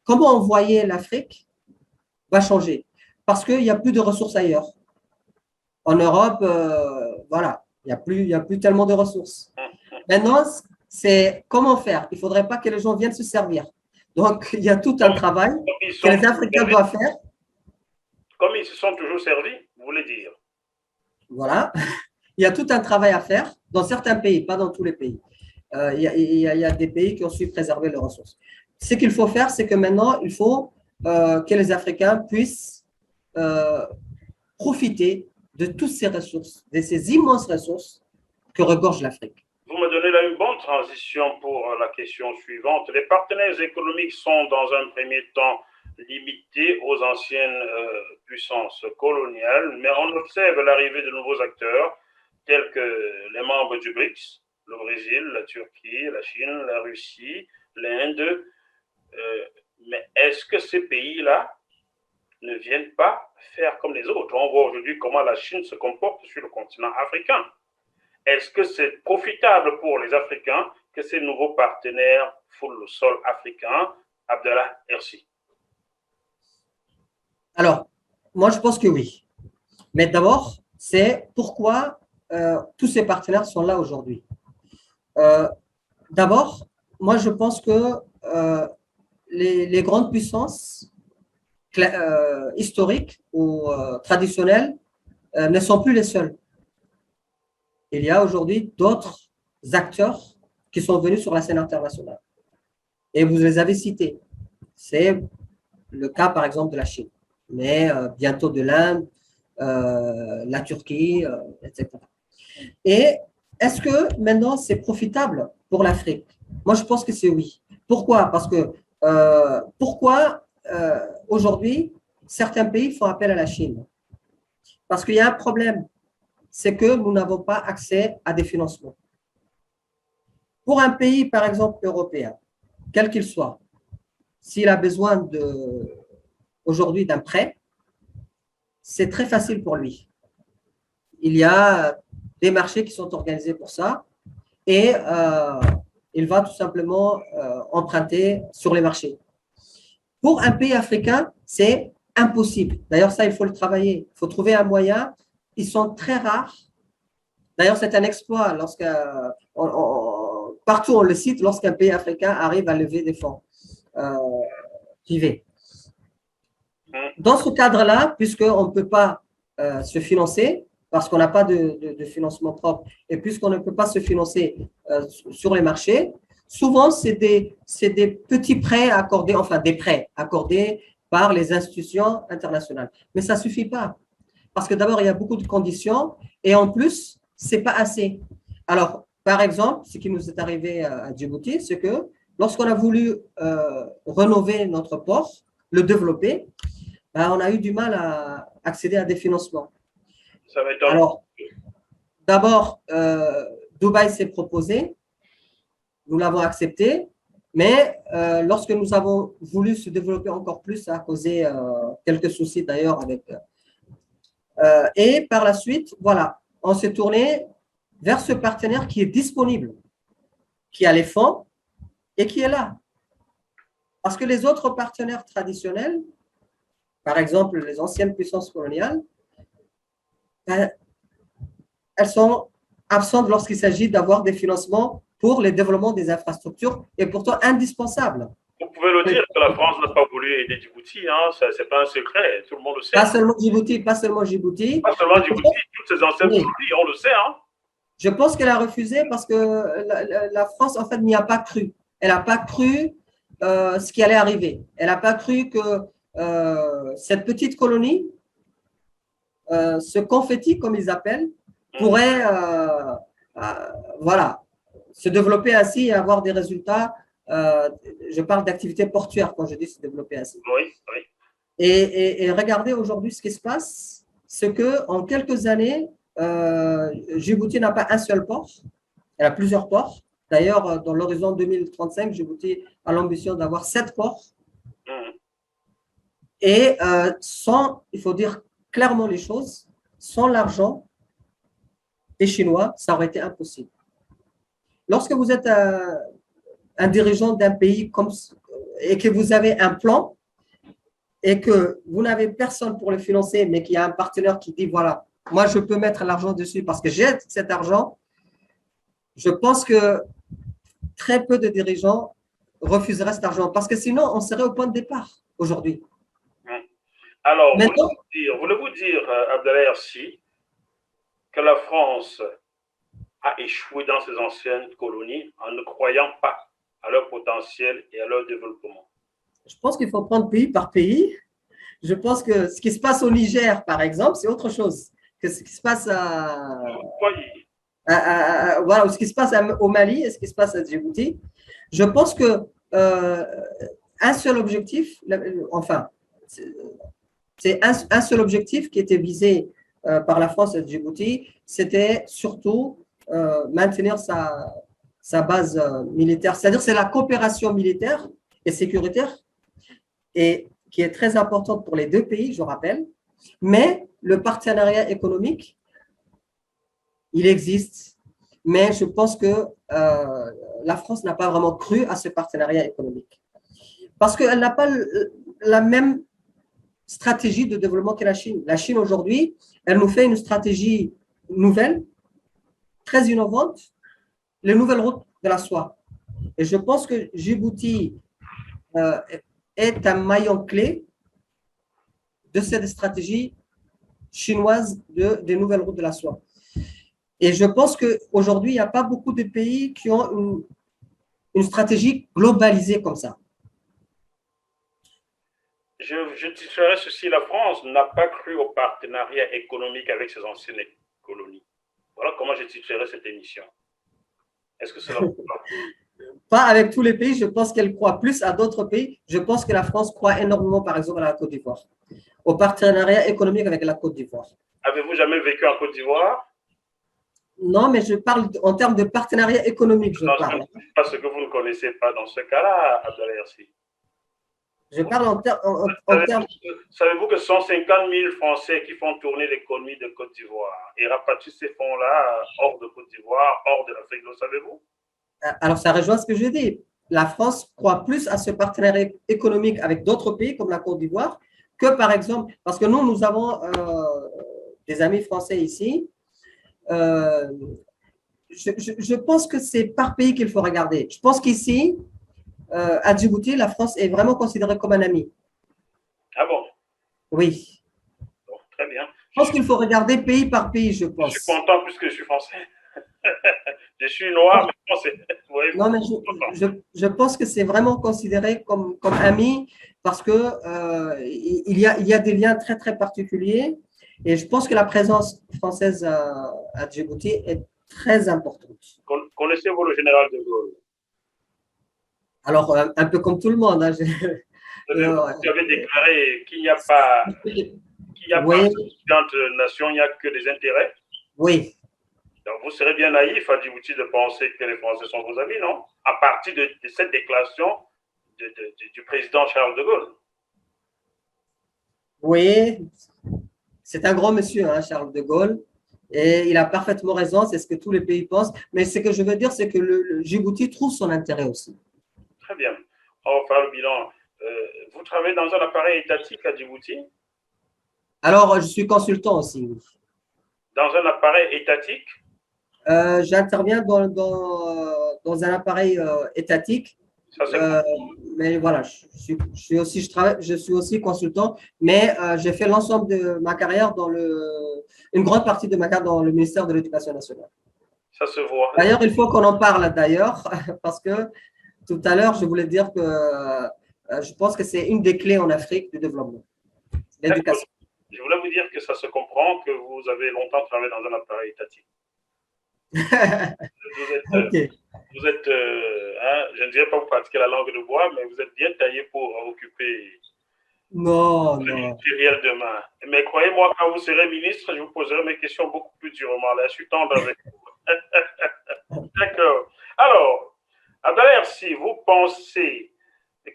comment on voyait l'Afrique va changer. Parce qu'il n'y a plus de ressources ailleurs. En Europe, voilà, il n'y a plus tellement de ressources. Maintenant, c'est comment faire. Il ne faudrait pas que les gens viennent se servir. Donc, il y a tout un travail que les Africains doivent faire. Comme ils se sont toujours servis, vous voulez dire? Voilà. Il y a tout un travail à faire dans certains pays, pas dans tous les pays. Il y a des pays qui ont su préserver leurs ressources. Ce qu'il faut faire, c'est que maintenant, il faut que les Africains puissent profiter de toutes ces ressources, de ces immenses ressources que regorge l'Afrique. Vous me donnez là une bonne transition pour la question suivante. Les partenaires économiques sont dans un premier temps limités aux anciennes puissances coloniales, mais on observe l'arrivée de nouveaux acteurs tels que les membres du BRICS, le Brésil, la Turquie, la Chine, la Russie, l'Inde. Mais est-ce que ces pays-là ne viennent pas faire comme les autres? On voit aujourd'hui comment la Chine se comporte sur le continent africain. Est-ce que c'est profitable pour les Africains que ces nouveaux partenaires foulent le sol africain? Abdallah Hersi. Alors, moi, je pense que oui. Mais d'abord, c'est pourquoi tous ces partenaires sont là aujourd'hui. D'abord, moi, je pense que les grandes puissances historiques ou traditionnelles ne sont plus les seules. Il y a aujourd'hui d'autres acteurs qui sont venus sur la scène internationale. Et vous les avez cités. C'est le cas, par exemple, de la Chine, mais bientôt de l'Inde, la Turquie, etc. Et est-ce que maintenant c'est profitable pour l'Afrique? Moi, je pense que c'est oui. Pourquoi? Parce que pourquoi aujourd'hui certains pays font appel à la Chine? Parce qu'il y a un problème, c'est que nous n'avons pas accès à des financements. Pour un pays, par exemple, européen, quel qu'il soit, s'il a besoin aujourd'hui d'un prêt, c'est très facile pour lui. Il y a des marchés qui sont organisés pour ça et il va tout simplement emprunter sur les marchés. Pour un pays africain, c'est impossible. D'ailleurs, ça, il faut le travailler. Il faut trouver un moyen. Ils sont très rares. D'ailleurs, c'est un exploit partout on le cite lorsqu'un pays africain arrive à lever des fonds privés. Dans ce cadre-là, puisqu'on ne peut pas se financer, parce qu'on n'a pas de financement propre, et puisqu'on ne peut pas se financer sur les marchés, souvent, c'est des petits prêts accordés, enfin des prêts accordés par les institutions internationales. Mais ça ne suffit pas, parce que d'abord, il y a beaucoup de conditions, et en plus, ce n'est pas assez. Alors, par exemple, ce qui nous est arrivé à Djibouti, c'est que lorsqu'on a voulu rénover notre port, le développer, on a eu du mal à accéder à des financements. Ça m'étonne. Alors, d'abord, Dubaï s'est proposé, nous l'avons accepté, mais lorsque nous avons voulu se développer encore plus, ça a causé quelques soucis d'ailleurs avec. Et par la suite, voilà, on s'est tourné vers ce partenaire qui est disponible, qui a les fonds et qui est là. Parce que les autres partenaires traditionnels, par exemple les anciennes puissances coloniales, elles sont absentes lorsqu'il s'agit d'avoir des financements pour le développement des infrastructures et pourtant indispensables. Vous pouvez le dire que la France n'a pas voulu aider Djibouti, hein, ce n'est pas un secret, tout le monde le sait. Pas seulement Djibouti, pas seulement Djibouti. Pas seulement Djibouti, toutes ces anciennes colonies, on le sait. Hein. Je pense qu'elle a refusé parce que la France, en fait, n'y a pas cru. Elle n'a pas cru ce qui allait arriver. Elle n'a pas cru que cette petite colonie, ce confetti, comme ils appellent, pourrait voilà, se développer ainsi et avoir des résultats. Je parle d'activité portuaire quand je dis se développer ainsi. Oui, oui. Et regardez aujourd'hui ce qui se passe, c'est qu'en quelques années, Djibouti n'a pas un seul port, elle a plusieurs ports. D'ailleurs, dans l'horizon 2035, Djibouti a l'ambition d'avoir 7 ports. Et sans, il faut dire clairement les choses, sans l'argent des Chinois, ça aurait été impossible. Lorsque vous êtes un dirigeant d'un pays et que vous avez un plan et que vous n'avez personne pour le financer, mais qu'il y a un partenaire qui dit, voilà, moi, je peux mettre l'argent dessus parce que j'ai cet argent, je pense que très peu de dirigeants refuseraient cet argent parce que sinon, on serait au point de départ aujourd'hui. Alors, voulez-vous dire, Abdallah Hersi, que la France a échoué dans ses anciennes colonies en ne croyant pas à leur potentiel et à leur développement? Je pense qu'il faut prendre pays par pays. Je pense que ce qui se passe au Niger, par exemple, c'est autre chose que ce qui se passe voilà, ce qui se passe au Mali et ce qui se passe à Djibouti. Je pense que un seul objectif, enfin, c'est un seul objectif qui était visé par la France à Djibouti, c'était surtout maintenir sa base militaire. C'est-à-dire c'est la coopération militaire et sécuritaire et qui est très importante pour les deux pays, je rappelle, mais le partenariat économique, il existe mais je pense que la France n'a pas vraiment cru à ce partenariat économique. Parce qu'elle n'a pas la même stratégie de développement que la Chine. La Chine, aujourd'hui, elle nous fait une stratégie nouvelle, très innovante, les nouvelles routes de la soie. Et je pense que Djibouti est un maillon clé de cette stratégie chinoise des nouvelles routes de la soie. Et je pense qu'aujourd'hui, il n'y a pas beaucoup de pays qui ont une stratégie globalisée comme ça. Je titrerais ceci, la France n'a pas cru au partenariat économique avec ses anciennes colonies. Voilà comment je titrerais cette émission. Est-ce que cela vous parle? Pas avec tous les pays, je pense qu'elle croit plus à d'autres pays. Je pense que la France croit énormément, par exemple, à la Côte d'Ivoire, au partenariat économique avec la Côte d'Ivoire. Avez-vous jamais vécu en Côte d'Ivoire? Non, mais je parle en termes de partenariat économique, je parle. Parce que vous ne connaissez pas dans ce cas-là, Abdoulaye Herssi. Je parle en termes. Savez-vous que 150 000 Français qui font tourner l'économie de Côte d'Ivoire et rapatrient ces fonds-là hors de Côte d'Ivoire, hors de l'Afrique, le savez-vous? Alors, ça rejoint ce que je dis. La France croit plus à ce partenariat économique avec d'autres pays comme la Côte d'Ivoire que, par exemple, parce que nous avons des amis français ici. Je pense que c'est par pays qu'il faut regarder. Je pense qu'ici, à Djibouti, la France est vraiment considérée comme un ami. Ah bon? Oui. Bon, très bien. Je pense qu'il faut regarder pays par pays, je pense. Je suis content puisque je suis français. Je suis noir, mais français. Non, mais je pense que c'est vraiment considéré comme ami parce que il y a des liens très, très particuliers. Et je pense que la présence française à Djibouti est très importante. Connaissez-vous le général de Gaulle? Alors, un peu comme tout le monde. Hein, vous avez déclaré qu'il n'y a pas, oui. de nation, il n'y a que des intérêts. Oui. Donc, vous serez bien naïf à Djibouti de penser que les Français sont vos amis, non? À partir de cette déclaration du président Charles de Gaulle. Oui, c'est un grand monsieur, hein, Charles de Gaulle. Et il a parfaitement raison, c'est ce que tous les pays pensent. Mais ce que je veux dire, c'est que le Djibouti trouve son intérêt aussi. Très bien. On va faire le bilan. Vous travaillez dans un appareil étatique à Djibouti? Alors, je suis consultant aussi. Dans un appareil étatique? J'interviens dans un appareil étatique. Mais voilà, je suis aussi consultant, mais j'ai fait l'ensemble de ma carrière une grande partie de ma carrière dans le ministère de l'Éducation nationale. Ça se voit. D'ailleurs, il faut qu'on en parle d'ailleurs, parce que tout à l'heure, je voulais dire que je pense que c'est une des clés en Afrique du développement, l'éducation. Je voulais vous dire que ça se comprend que vous avez longtemps travaillé dans un appareil étatique. Vous êtes je ne dirais pas vous pratiquez la langue de bois, mais vous êtes bien taillé pour occuper le ministériel demain. Mais croyez-moi, quand vous serez ministre, je vous poserai mes questions beaucoup plus durement. Là, je suis tendre avec vous. D'accord. Alors, Abdoulaye Herssi, vous pensez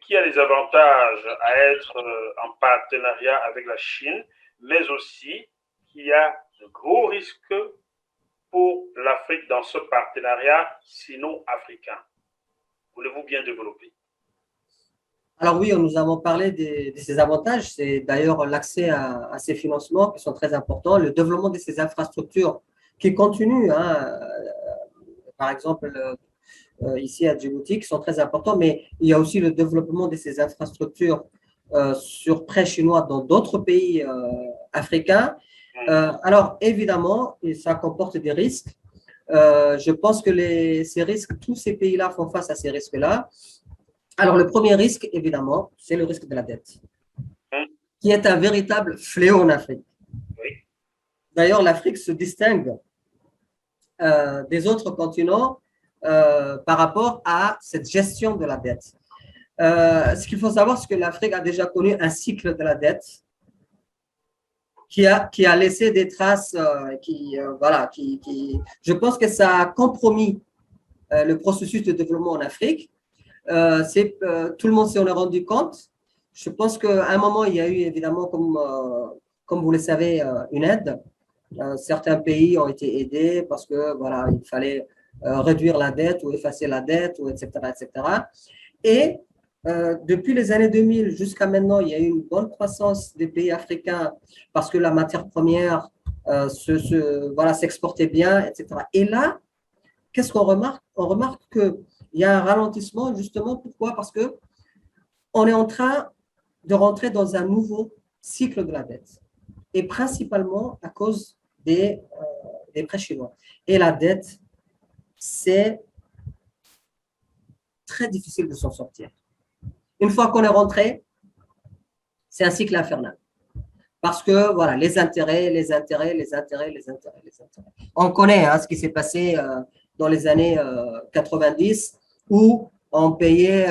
qu'il y a des avantages à être en partenariat avec la Chine, mais aussi qu'il y a de gros risques pour l'Afrique dans ce partenariat sino-africain? Voulez-vous bien développer? Alors oui, nous avons parlé de ces avantages. C'est d'ailleurs l'accès à ces financements qui sont très importants, le développement de ces infrastructures qui continuent, hein, par exemple ici à Djibouti, qui sont très importants, mais il y a aussi le développement de ces infrastructures sur prêt chinois dans d'autres pays africains. Alors évidemment, ça comporte des risques. Je pense que ces risques, tous ces pays-là font face à ces risques-là. Alors, le premier risque, évidemment, c'est le risque de la dette, qui est un véritable fléau en Afrique. D'ailleurs, l'Afrique se distingue des autres continents par rapport à cette gestion de la dette. Ce qu'il faut savoir, c'est que l'Afrique a déjà connu un cycle de la dette qui a laissé des traces je pense que ça a compromis le processus de développement en Afrique. Tout le monde s'en est rendu compte. Je pense qu'à un moment, il y a eu évidemment, comme vous le savez, une aide. Certains pays ont été aidés parce que voilà, il fallait réduire la dette ou effacer la dette, ou etc., etc. Et depuis les années 2000 jusqu'à maintenant, il y a eu une bonne croissance des pays africains parce que la matière première voilà, s'exportait bien, etc. Et là, qu'est-ce qu'on remarque? On remarque qu'il y a un ralentissement, justement. Pourquoi? Parce qu'on est en train de rentrer dans un nouveau cycle de la dette, et principalement à cause des prêts chinois. Et la dette, c'est très difficile de s'en sortir. Une fois qu'on est rentré, c'est un cycle infernal. Parce que, voilà, les intérêts, les intérêts, les intérêts, les intérêts, les intérêts. On connaît ce qui s'est passé dans les années 90 où on payait,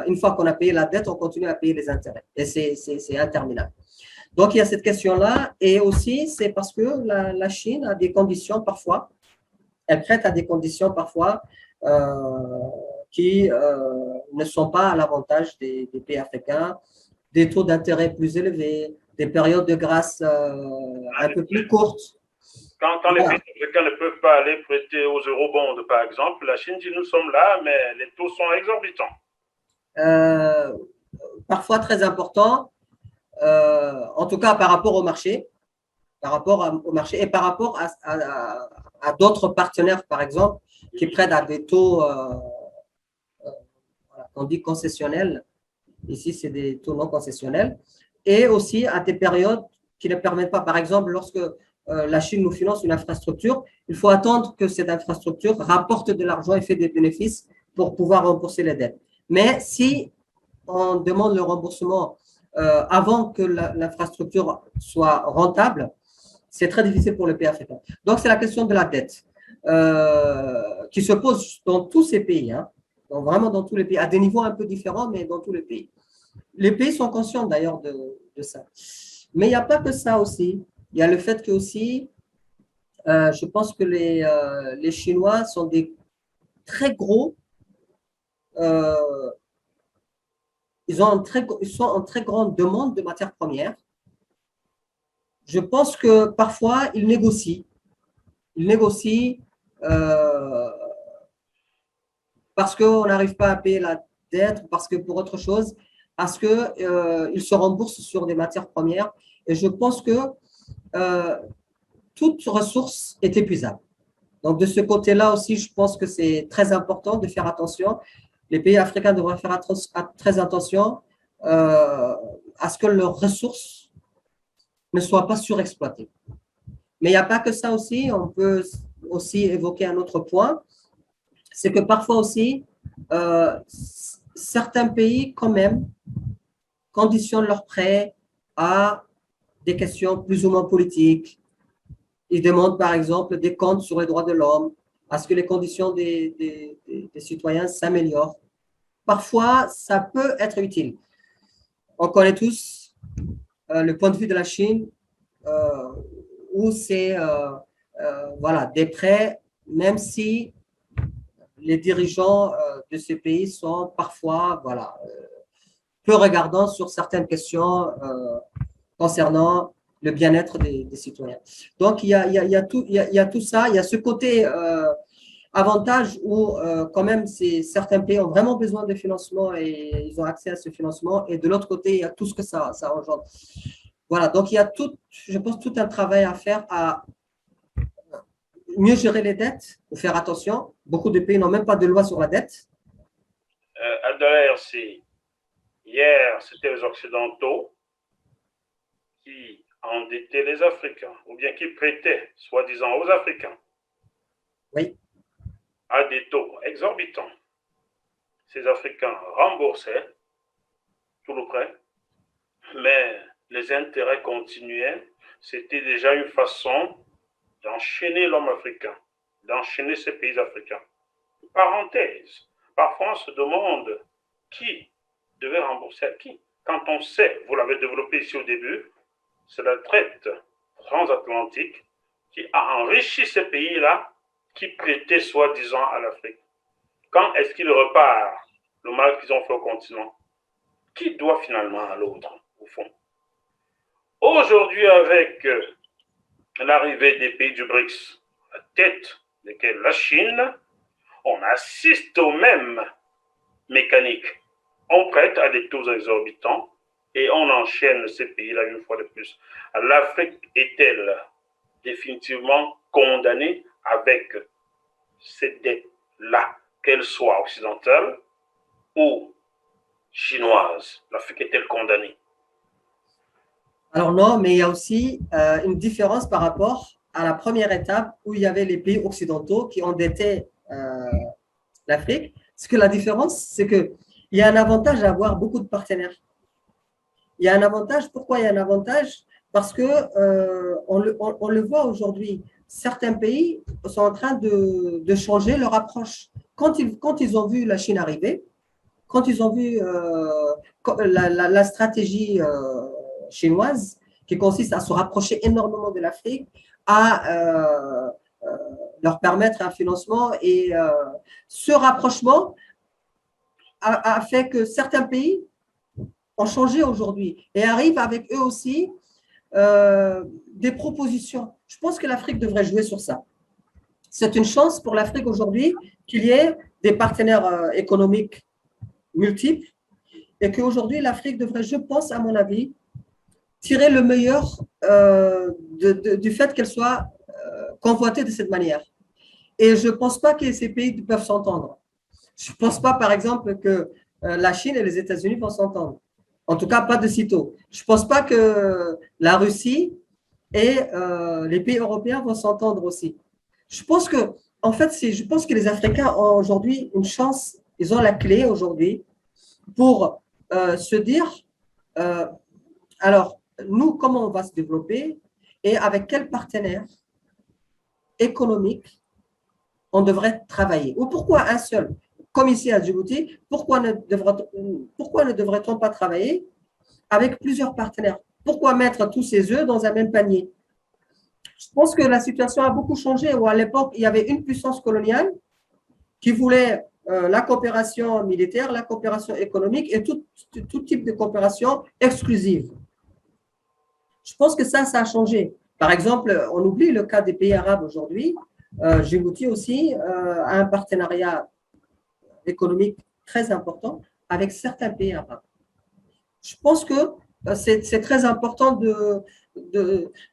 une fois qu'on a payé la dette, on continue à payer les intérêts. Et c'est interminable. Donc, il y a cette question-là. Et aussi, c'est parce que la Chine a des conditions parfois, elle prête à des conditions parfois qui ne sont pas à l'avantage des pays africains, des taux d'intérêt plus élevés, des périodes de grâce un peu plus courtes. Quand les pays africains ne peuvent pas aller prêter aux eurobonds, par exemple, la Chine dit nous sommes là, mais les taux sont exorbitants. Parfois très importants, en tout cas par rapport au marché, et par rapport à d'autres partenaires, par exemple, qui prêtent à des taux, on dit concessionnels. Ici, c'est des taux non concessionnels. Et aussi à des périodes qui ne permettent pas, par exemple, lorsque la Chine nous finance une infrastructure, il faut attendre que cette infrastructure rapporte de l'argent et fait des bénéfices pour pouvoir rembourser les dettes. Mais si on demande le remboursement avant que l'infrastructure soit rentable, c'est très difficile pour le pays africain. Donc, c'est la question de la dette qui se pose dans tous ces pays, donc vraiment dans tous les pays, à des niveaux un peu différents, mais dans tous les pays. Les pays sont conscients d'ailleurs de ça. Mais il n'y a pas que ça aussi. Il y a le fait que aussi, je pense que les Chinois sont des très gros, ils sont en très grande demande de matières premières. Je pense que parfois, ils négocient. Ils négocient parce qu'on n'arrive pas à payer la dette, parce que pour autre chose, parce qu'ils se remboursent sur des matières premières. Et je pense que toute ressource est épuisable. Donc, de ce côté-là aussi, je pense que c'est très important de faire attention. Les pays africains devraient faire très attention à ce que leurs ressources ne soient pas surexploitées. Mais il n'y a pas que ça aussi. On peut aussi évoquer un autre point. C'est que parfois aussi, certains pays, quand même, conditionnent leurs prêts à des questions plus ou moins politiques. Ils demandent, par exemple, des comptes sur les droits de l'homme, à ce que les conditions des citoyens s'améliorent. Parfois, ça peut être utile. On connaît tous le point de vue de la Chine, où c'est voilà, des prêts, même si les dirigeants de ces pays sont parfois voilà, peu regardants sur certaines questions concernant le bien-être des citoyens. Donc, il y a tout ça, il y a ce côté avantage où quand même certains pays ont vraiment besoin de financement et ils ont accès à ce financement, et de l'autre côté, il y a tout ce que ça engendre. Voilà, donc il y a tout, je pense, tout un travail à faire à mieux gérer les dettes, ou faire attention. Beaucoup de pays n'ont même pas de loi sur la dette. Adler, hier, c'était les Occidentaux qui endettaient les Africains, ou bien qui prêtaient, soi-disant, aux Africains. Oui. À des taux exorbitants. Ces Africains remboursaient tout le prêt, mais les intérêts continuaient. C'était déjà une façon d'enchaîner l'homme africain, d'enchaîner ces pays africains. Parenthèse, parfois on se demande qui devait rembourser à qui. Quand on sait, vous l'avez développé ici au début, c'est la traite transatlantique qui a enrichi ces pays-là qui prêtaient soi-disant à l'Afrique. Quand est-ce qu'ils repartent le mal qu'ils ont fait au continent? Qui doit finalement à l'autre, au fond? Aujourd'hui, avec l'arrivée des pays du BRICS, à tête desquels la Chine, on assiste aux mêmes mécaniques. On prête à des taux exorbitants et on enchaîne ces pays-là une fois de plus. L'Afrique est-elle définitivement condamnée avec cette dette-là, qu'elle soit occidentale ou chinoise? L'Afrique est-elle condamnée? Alors non, mais il y a aussi une différence par rapport à la première étape où il y avait les pays occidentaux qui endettaient l'Afrique. Ce que la différence, c'est qu'il y a un avantage à avoir beaucoup de partenaires. Il y a un avantage. Pourquoi il y a un avantage? Parce que on le voit aujourd'hui. Certains pays sont en train de changer leur approche. Quand ils ont vu la Chine arriver, quand ils ont vu la stratégie chinoise qui consiste à se rapprocher énormément de l'Afrique, à leur permettre un financement et ce rapprochement a fait que certains pays ont changé aujourd'hui et arrivent avec eux aussi des propositions. Je pense que l'Afrique devrait jouer sur ça. C'est une chance pour l'Afrique aujourd'hui qu'il y ait des partenaires économiques multiples et qu'aujourd'hui l'Afrique devrait, je pense à mon avis, tirer le meilleur du fait qu'elle soit convoitée de cette manière. Et je ne pense pas que ces pays peuvent s'entendre. Je ne pense pas, par exemple, que la Chine et les États-Unis vont s'entendre. En tout cas, pas de sitôt. Je ne pense pas que la Russie et les pays européens vont s'entendre aussi. Je pense que, en fait, je pense que les Africains ont aujourd'hui une chance, ils ont la clé aujourd'hui pour se dire, alors, nous, comment on va se développer et avec quels partenaires économiques on devrait travailler. Ou pourquoi un seul? Comme ici à Djibouti, pourquoi ne devrait-on pas travailler avec plusieurs partenaires? Pourquoi mettre tous ces œufs dans un même panier? Je pense que la situation a beaucoup changé, où à l'époque, il y avait une puissance coloniale qui voulait la coopération militaire, la coopération économique et tout type de coopération exclusive. Je pense que ça a changé. Par exemple, on oublie le cas des pays arabes aujourd'hui. Djibouti aussi a un partenariat économique très important avec certains pays arabes. Je pense que c'est très important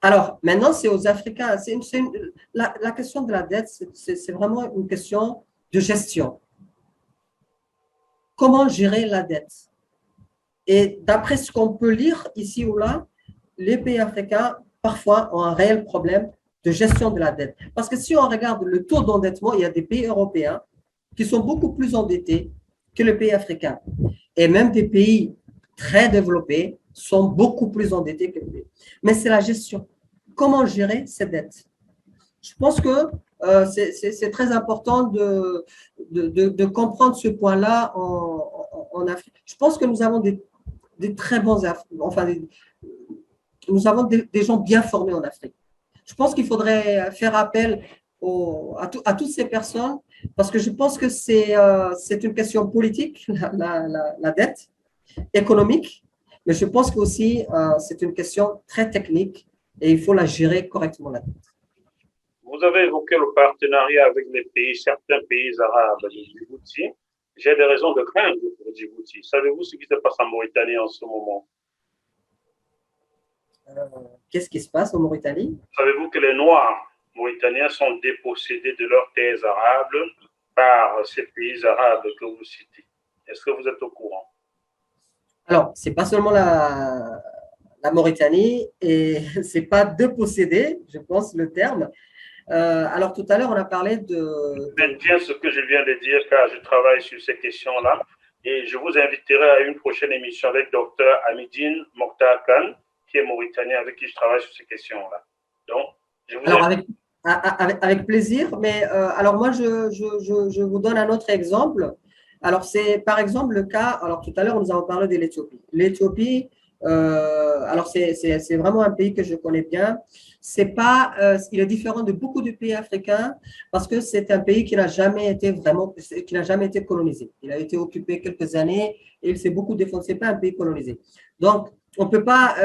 Alors, maintenant, c'est aux Africains. La question de la dette, c'est vraiment une question de gestion. Comment gérer la dette? Et d'après ce qu'on peut lire ici ou là, les pays africains, parfois, ont un réel problème de gestion de la dette. Parce que si on regarde le taux d'endettement, il y a des pays européens qui sont beaucoup plus endettés que les pays africains. Et même des pays très développés sont beaucoup plus endettés que les pays. Mais c'est la gestion. Comment gérer ces dettes? Je pense que c'est très important de comprendre ce point-là en Afrique. Je pense que nous avons des très bons, nous avons des gens bien formés en Afrique. Je pense qu'il faudrait faire appel à toutes ces personnes parce que je pense que c'est une question politique, la dette économique, mais je pense qu'aussi c'est une question très technique et il faut la gérer correctement, la dette. Vous avez évoqué le partenariat avec certains pays arabes de Djibouti. J'ai des raisons de craindre pour Djibouti. Savez-vous ce qui se passe en Mauritanie en ce moment? Qu'est-ce qui se passe en Mauritanie? Savez-vous que les Noirs mauritaniens sont dépossédés de leurs terres arables par ces pays arabes que vous citez? Est-ce que vous êtes au courant? Alors, ce n'est pas seulement la Mauritanie et ce n'est pas déposséder, je pense, le terme. Alors, tout à l'heure, on a parlé de… Faites bien ce que je viens de dire, car je travaille sur ces questions-là. Et je vous inviterai à une prochaine émission avec Dr Hamidine Mokhtar Khan, qui est mauritanien, avec qui je travaille sur ces questions-là. Donc, je vous invite. Avec plaisir, mais alors moi, je vous donne un autre exemple. Alors, c'est par exemple le cas, alors tout à l'heure, nous avons parlé de l'Éthiopie. L'Éthiopie, alors c'est vraiment un pays que je connais bien. Il est différent de beaucoup de pays africains parce que c'est un pays qui n'a jamais été colonisé. Il a été occupé quelques années et il s'est beaucoup défendu. C'est pas un pays colonisé. Donc, on peut pas,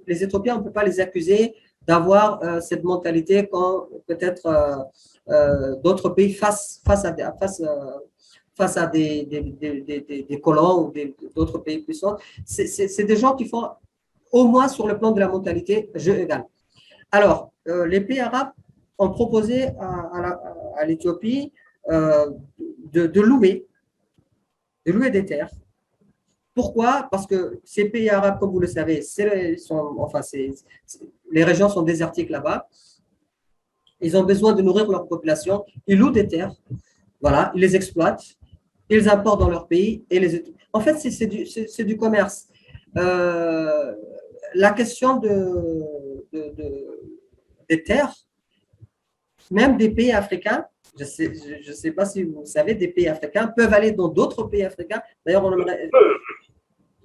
les Éthiopiens, on peut pas les accuser d'avoir cette mentalité quand peut-être d'autres pays face à des colons ou d'autres pays puissants. C'est des gens qui font, au moins sur le plan de la mentalité, jeu égal. Alors, les pays arabes ont proposé à l'Éthiopie de louer des terres. Pourquoi? Parce que ces pays arabes, comme vous le savez, les régions sont désertiques là-bas. Ils ont besoin de nourrir leur population. Ils louent des terres. Voilà, ils les exploitent. Ils importent dans leur pays. En fait, c'est du commerce. La question des terres, même des pays africains, je ne sais pas si vous savez, des pays africains peuvent aller dans d'autres pays africains. D'ailleurs, on aimerait.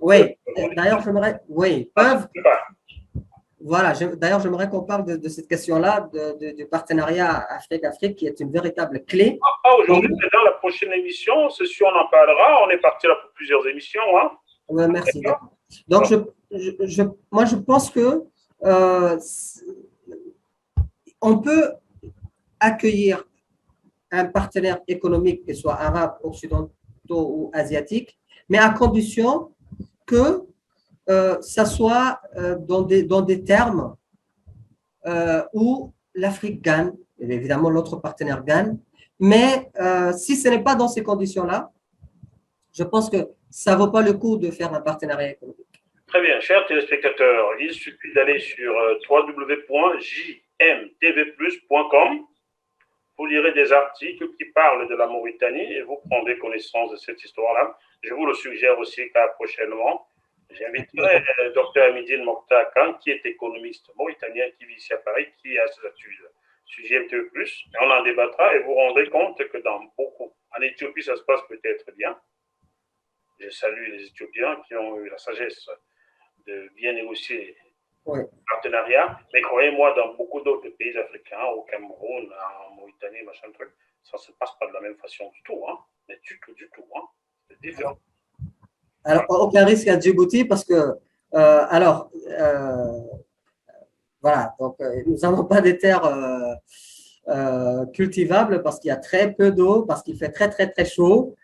Oui, d'ailleurs, j'aimerais. Oui, peuvent. Voilà, d'ailleurs, j'aimerais qu'on parle de cette question-là, du partenariat Afrique-Afrique, qui est une véritable clé. Aujourd'hui, c'est dans la prochaine émission. Si on en parlera, on est parti là pour plusieurs émissions. Hein. Ouais, merci. Donc, moi, je pense que on peut accueillir un partenaire économique, qu'il soit arabe, occidentaux ou asiatique, mais à condition que ça soit dans des termes où l'Afrique gagne, et évidemment l'autre partenaire gagne, mais si ce n'est pas dans ces conditions-là, je pense que ça ne vaut pas le coup de faire un partenariat économique. Très bien, chers téléspectateurs, il suffit d'aller sur www.jmtvplus.com. Vous lirez des articles qui parlent de la Mauritanie et vous prendrez connaissance de cette histoire-là. Je vous le suggère aussi car prochainement, j'inviterai Dr Hamidine Mokhtar Khan, qui est économiste mauritanien, qui vit ici à Paris, qui a ses études sur GMTV+. Et on en débattra et vous rendrez compte que dans beaucoup, en Éthiopie, ça se passe peut-être bien. Je salue les Éthiopiens qui ont eu la sagesse de bien négocier le partenariat. Mais croyez-moi, dans beaucoup d'autres pays africains, au Cameroun, en Mauritanie, machin truc, ça ne se passe pas de la même façon du tout. Hein. Mais du tout. Hein. C'est différent. Alors, aucun risque à Djibouti parce que, voilà, donc nous n'avons pas des terres cultivables parce qu'il y a très peu d'eau, parce qu'il fait très, très, très chaud.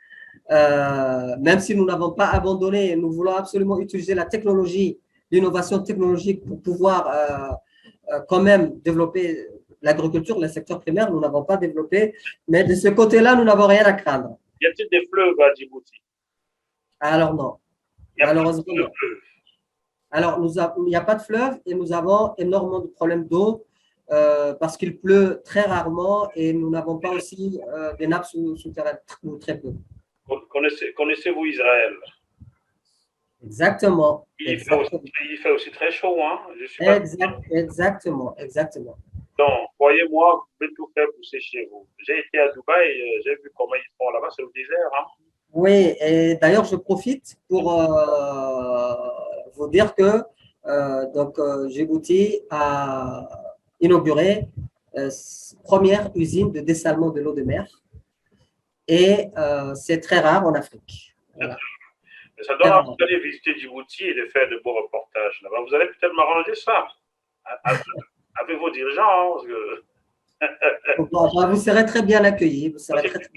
Même si nous n'avons pas abandonné, nous voulons absolument utiliser la technologie, l'innovation technologique pour pouvoir quand même développer l'agriculture, le secteur primaire, nous n'avons pas développé, mais de ce côté-là, nous n'avons rien à craindre. Y a-t-il des fleuves à Djibouti? Alors non, malheureusement non. Alors, il n'y a pas de fleuve et nous avons énormément de problèmes d'eau parce qu'il pleut très rarement et nous n'avons pas aussi des nappes souterraines, ou très peu. Connaissez-vous Israël? Exactement. Il fait aussi très chaud. Hein? Exactement. Donc, croyez-moi, vous pouvez tout faire pousser chez vous. J'ai été à Dubaï, j'ai vu comment ils font là-bas, c'est le désert. Hein? Oui, et d'ailleurs, je profite pour vous dire que Djibouti a inauguré première usine de dessalement de l'eau de mer. Et c'est très rare en Afrique. Voilà. Ça donne envie d'aller visiter Djibouti et de faire de beaux reportages là-bas. Vous allez peut-être m'arranger ça avec vos dirigeants. Vous serez très bien accueillis.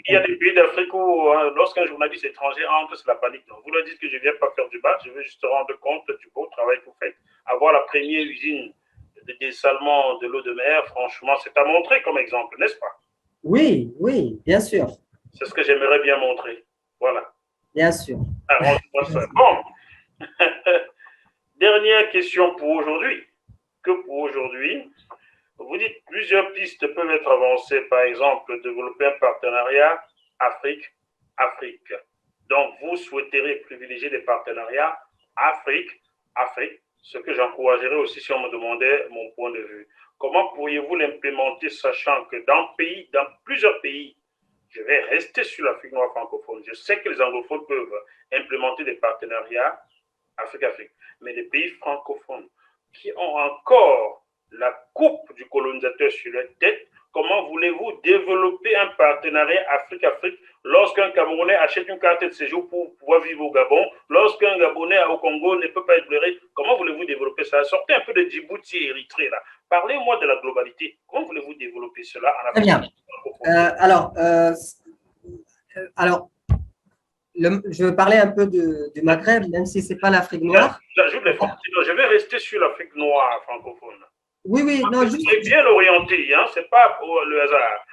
Il y a des pays d'Afrique où, lorsqu'un journaliste étranger entre, c'est la panique. Donc, vous leur dites que je ne viens pas faire du bas, je veux juste rendre compte du beau travail que vous faites. Avoir la première usine de dessalement de l'eau de mer, franchement, c'est à montrer comme exemple, n'est-ce pas? Oui, bien sûr. C'est ce que j'aimerais bien montrer. Voilà. Bien sûr. Arrange-moi ça. Bon. Dernière question pour aujourd'hui. Que pour aujourd'hui, vous dites plusieurs pistes peuvent être avancées, par exemple, développer un partenariat Afrique. Donc, vous souhaiterez privilégier des partenariats Afrique, ce que j'encouragerais aussi si on me demandait mon point de vue. Comment pourriez-vous l'implémenter, sachant que dans plusieurs pays, je vais rester sur l'Afrique noire francophone. Je sais que les anglophones peuvent implémenter des partenariats Afrique, mais les pays francophones qui ont encore la coupe du colonisateur sur la tête, comment voulez-vous développer un partenariat Afrique lorsqu'un Camerounais achète une carte de séjour pour pouvoir vivre au Gabon, lorsqu'un Gabonais au Congo ne peut pas être libéré? Comment voulez-vous développer ça? Sortez un peu de Djibouti et Érythrée là. Parlez-moi de la globalité. Comment voulez-vous développer cela en Afrique? Alors, je veux parler un peu du Maghreb, même si ce n'est pas l'Afrique noire. Je vais rester sur l'Afrique noire francophone. Oui, oui, non, juste. C'est bien orienté, hein, ce n'est pas pour le hasard.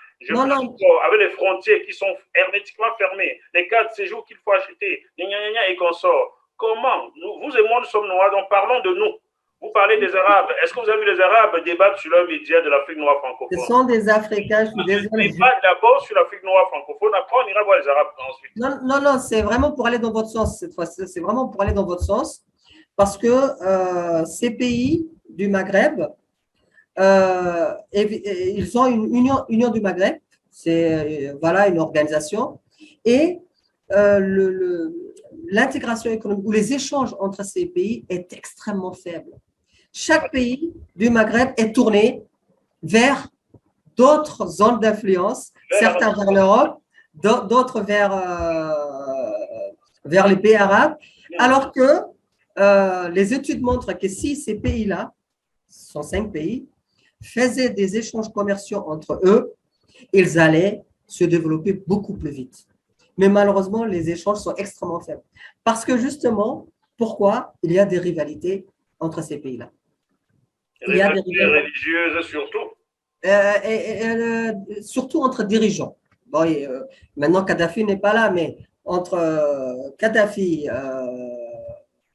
Avec les frontières qui sont hermétiquement fermées, les cartes de séjour qu'il faut acheter, et qu'on sort. Comment vous et moi, nous sommes noirs, donc parlons de nous. Vous parlez des Arabes. Est-ce que vous avez vu les Arabes débattre sur leurs médias de l'Afrique noire francophone? Ce sont des Africains, je suis désolé. On débat d'abord sur l'Afrique noire francophone, après on ira voir les Arabes ensuite. Non, c'est vraiment pour aller dans votre sens cette fois. C'est vraiment pour aller dans votre sens parce que ces pays du Maghreb, ils ont une union du Maghreb, c'est voilà une organisation, et l'intégration économique ou les échanges entre ces pays est extrêmement faible. Chaque pays du Maghreb est tourné vers d'autres zones d'influence, certains vers l'Europe, d'autres vers les pays arabes, alors que les études montrent que si ces pays-là, ce sont 5 pays, faisaient des échanges commerciaux entre eux, ils allaient se développer beaucoup plus vite. Mais malheureusement, les échanges sont extrêmement faibles. Parce que justement, pourquoi il y a des rivalités entre ces pays-là? Il y a des rivalités religieuses surtout. Surtout entre dirigeants. Bon, maintenant, Kadhafi n'est pas là, mais entre Kadhafi,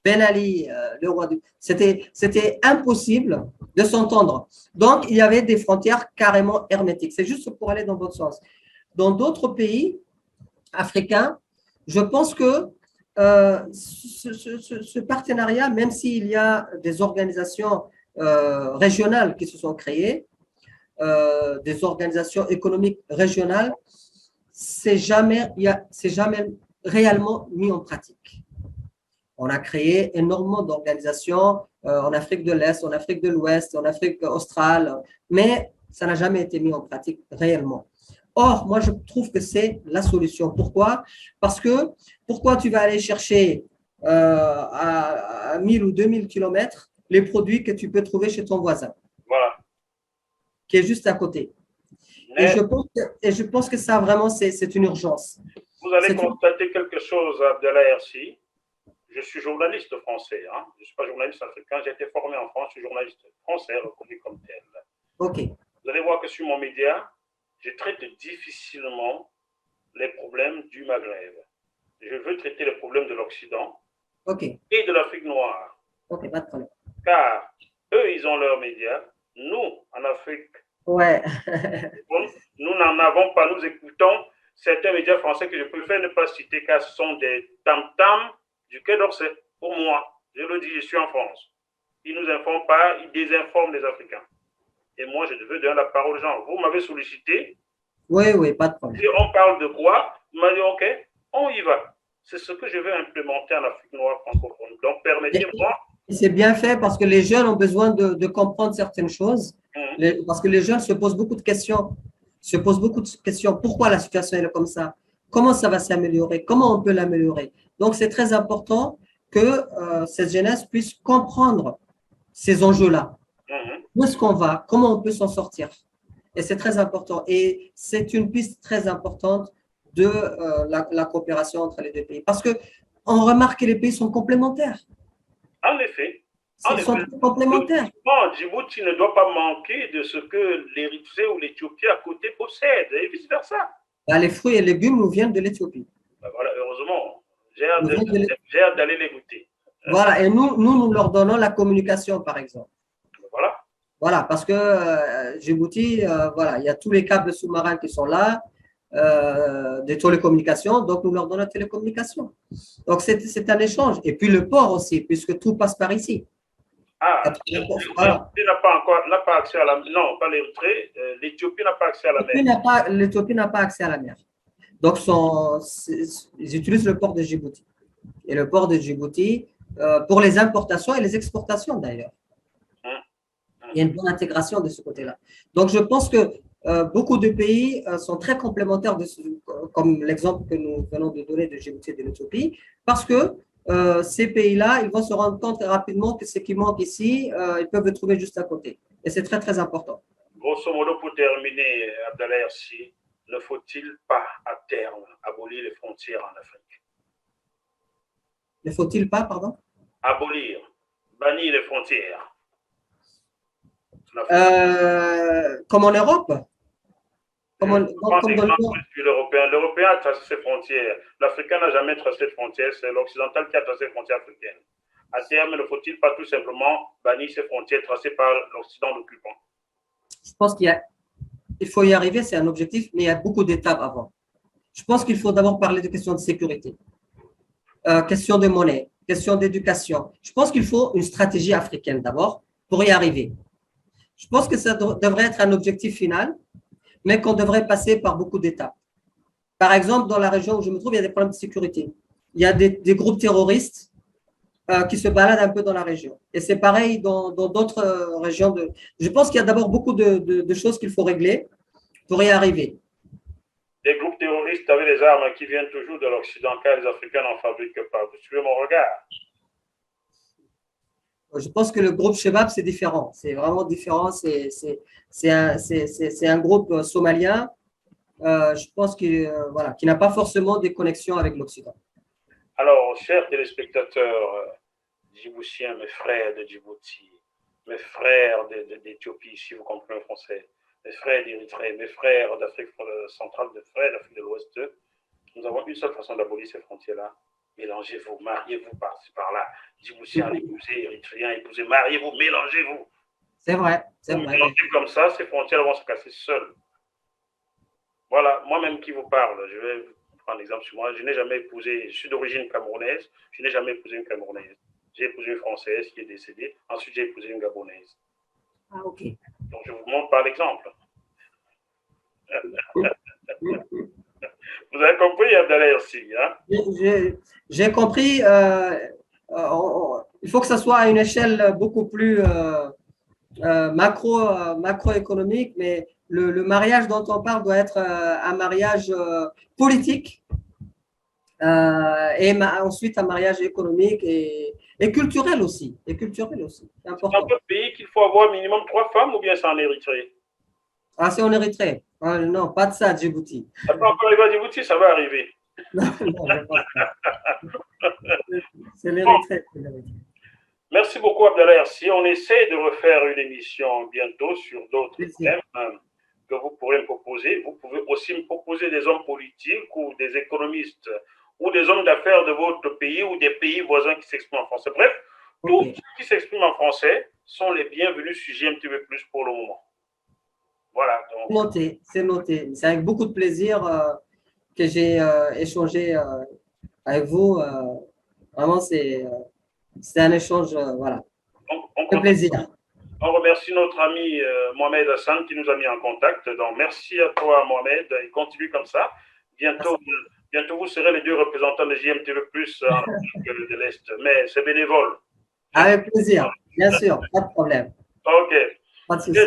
Ben Ali, le roi c'était impossible de s'entendre. Donc, il y avait des frontières carrément hermétiques. C'est juste pour aller dans votre sens. Dans d'autres pays africains, je pense que ce partenariat, même s'il y a des organisations régionales qui se sont créées, des organisations économiques régionales, c'est jamais réellement mis en pratique. On a créé énormément d'organisations en Afrique de l'Est, en Afrique de l'Ouest, en Afrique australe, mais ça n'a jamais été mis en pratique réellement. Or, moi, je trouve que c'est la solution. Pourquoi? Parce que pourquoi tu vas aller chercher à 1000 ou 2000 kilomètres les produits que tu peux trouver chez ton voisin? Voilà. Qui est juste à côté. Et je pense que ça, vraiment, c'est une urgence. Vous allez constater quelque chose, Abdallah Hersi. Je suis journaliste français. Hein. Je ne suis pas journaliste africain. J'ai été formé en France. Je suis journaliste français, reconnu comme tel. OK. Vous allez voir que sur mon média, je traite difficilement les problèmes du Maghreb. Je veux traiter les problèmes de l'Occident et de l'Afrique noire. OK, pas de problème. Car eux, ils ont leurs médias. Nous, en Afrique, nous n'en avons pas. Nous écoutons certains médias français que je préfère ne pas citer car ce sont des tam-tams du Quai d'Orsay. Pour moi, je le dis, je suis en France. Ils ne nous informent pas, ils désinforment les Africains. Et moi, je veux donner la parole aux gens. Vous m'avez sollicité. Oui, pas de problème. Et on parle de quoi? Vous m'avez dit, OK, on y va. C'est ce que je veux implémenter en Afrique noire francophone. Donc, permettez-moi. C'est bien fait parce que les jeunes ont besoin de comprendre certaines choses. Parce que les jeunes se posent beaucoup de questions. Pourquoi la situation est comme ça? Comment ça va s'améliorer? Comment on peut l'améliorer? Donc, c'est très important que cette jeunesse puisse comprendre ces enjeux-là. Où est-ce qu'on va? Comment on peut s'en sortir? Et c'est très important. Et c'est une piste très importante de la coopération entre les deux pays. Parce qu'on remarque que les pays sont complémentaires. En effet. Ils sont complémentaires. Djibouti ne doit pas manquer de ce que l'Érythrée ou l'Éthiopie à côté possèdent et vice-versa. Les fruits et légumes nous viennent de l'Éthiopie. Voilà, heureusement. J'ai hâte d'aller les goûter. Voilà, et nous leur donnons la communication, par exemple. Voilà. Voilà, parce que Djibouti, il y a tous les câbles sous-marins qui sont là, des télécommunications, donc nous leur donnons la télécommunication. Donc c'est un échange. Et puis le port aussi, puisque tout passe par ici. L'Éthiopie n'a pas accès à la mer. Non, pas l'Érythrée. L'Éthiopie n'a pas accès à la mer. L'Éthiopie n'a pas accès à la mer. Donc ils utilisent le port de Djibouti. Et le port de Djibouti, pour les importations et les exportations d'ailleurs. Il y a une bonne intégration de ce côté-là. Donc, je pense que beaucoup de pays sont très complémentaires, comme l'exemple que nous venons de donner de Djibouti et de l'Éthiopie, parce que ces pays-là, ils vont se rendre compte rapidement que ce qui manque ici, ils peuvent le trouver juste à côté. Et c'est très, très important. Grosso modo, pour terminer, Abdallah Hersi, ne faut-il pas à terme abolir les frontières en Afrique? Ne faut-il pas, pardon? Abolir, bannir les frontières. Comme en Europe? Comme dans le monde. L'Européen a tracé ses frontières. L'Africain n'a jamais tracé de frontières. C'est l'Occidental qui a tracé les frontières africaines. À terme, ne faut-il pas tout simplement bannir ces frontières tracées par l'Occident occupant? Je pense qu'il faut y arriver, c'est un objectif, mais il y a beaucoup d'étapes avant. Je pense qu'il faut d'abord parler de questions de sécurité, question de monnaie, question d'éducation. Je pense qu'il faut une stratégie africaine d'abord pour y arriver. Je pense que ça devrait être un objectif final, mais qu'on devrait passer par beaucoup d'étapes. Par exemple, dans la région où je me trouve, il y a des problèmes de sécurité. Il y a des groupes terroristes qui se baladent un peu dans la région. Et c'est pareil dans d'autres régions. Je pense qu'il y a d'abord beaucoup de choses qu'il faut régler pour y arriver. Des groupes terroristes avec des armes qui viennent toujours de l'Occident, car les Africains n'en fabriquent pas. Vous suivez mon regard? Je pense que le groupe Shebab, c'est différent. C'est vraiment différent. C'est un groupe somalien, je pense voilà, qui n'a pas forcément des connexions avec l'Occident. Alors, chers téléspectateurs djiboutiens, mes frères de Djibouti, mes frères d'Éthiopie, si vous comprenez le français, mes frères d'Érythrée, mes frères d'Afrique centrale, mes frères d'Afrique de l'Ouest, nous avons une seule façon d'abolir ces frontières-là. Mélangez-vous, mariez-vous par-ci, par-là. Djiboutiens, épousez, Érythréens, épousez, mariez-vous, mélangez-vous. C'est vrai, c'est vrai. Mélangez comme ça, ces frontières vont se casser seules. Voilà, moi-même qui vous parle, je vais prendre l'exemple sur moi. Je n'ai jamais épousé, je suis d'origine camerounaise, je n'ai jamais épousé une camerounaise. J'ai épousé une française qui est décédée, ensuite j'ai épousé une gabonaise. Ah, ok. Donc je vous montre par l'exemple. Vous avez compris, Abdallah Hirsi, hein? J'ai compris. Il faut que ça soit à une échelle beaucoup plus macroéconomique, mais le mariage dont on parle doit être un mariage politique et ensuite un mariage économique et culturel aussi. Et culturel aussi. C'est important. C'est dans votre pays qu'il faut avoir minimum 3 femmes ou bien c'est en Érythrée? Ah, c'est en Érythrée. Ah, non, pas de ça à Djibouti. Ça peut encore arriver à Djibouti, ça va arriver. Non, c'est l'Érythrée. Merci beaucoup, Abdallah Hirsi. On essaie de refaire une émission bientôt sur d'autres thèmes que vous pourrez me proposer. Vous pouvez aussi me proposer des hommes politiques ou des économistes ou des hommes d'affaires de votre pays ou des pays voisins qui s'expriment en français. Bref, tous ceux qui s'expriment en français sont les bienvenus sur JMTV+ pour le moment. Voilà. Donc. C'est noté. C'est avec beaucoup de plaisir que j'ai échangé avec vous. Vraiment, c'est un échange, voilà. Un plaisir. On remercie notre ami Mohamed Hassan qui nous a mis en contact. Donc, merci à toi, Mohamed. Il continue comme ça. Bientôt, vous serez les 2 représentants de JMTV+ en Afrique de l'Est. Mais c'est bénévole. Avec plaisir, bien sûr, pas de problème. OK. Pas de souci.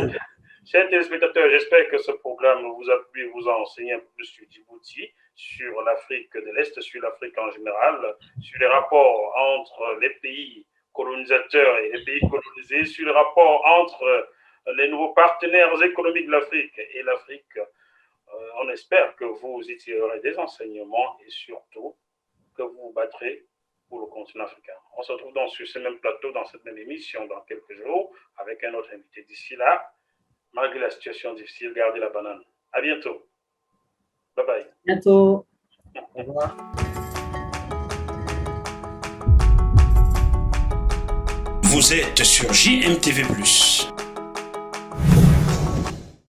Chers téléspectateurs, j'espère que ce programme vous a pu vous enseigner un peu plus sur Djibouti, sur l'Afrique de l'Est, sur l'Afrique en général, sur les rapports entre les pays colonisateurs et les pays colonisés, sur les rapports entre les nouveaux partenaires économiques de l'Afrique et l'Afrique. On espère que vous y tirerez des enseignements et surtout que vous vous battrez pour le continent africain. On se retrouve donc sur ce même plateau, dans cette même émission, dans quelques jours, avec un autre invité. D'ici là, malgré la situation difficile, gardez la banane. À bientôt. Bye bye. Bientôt. Au revoir. Vous êtes sur JMTV+.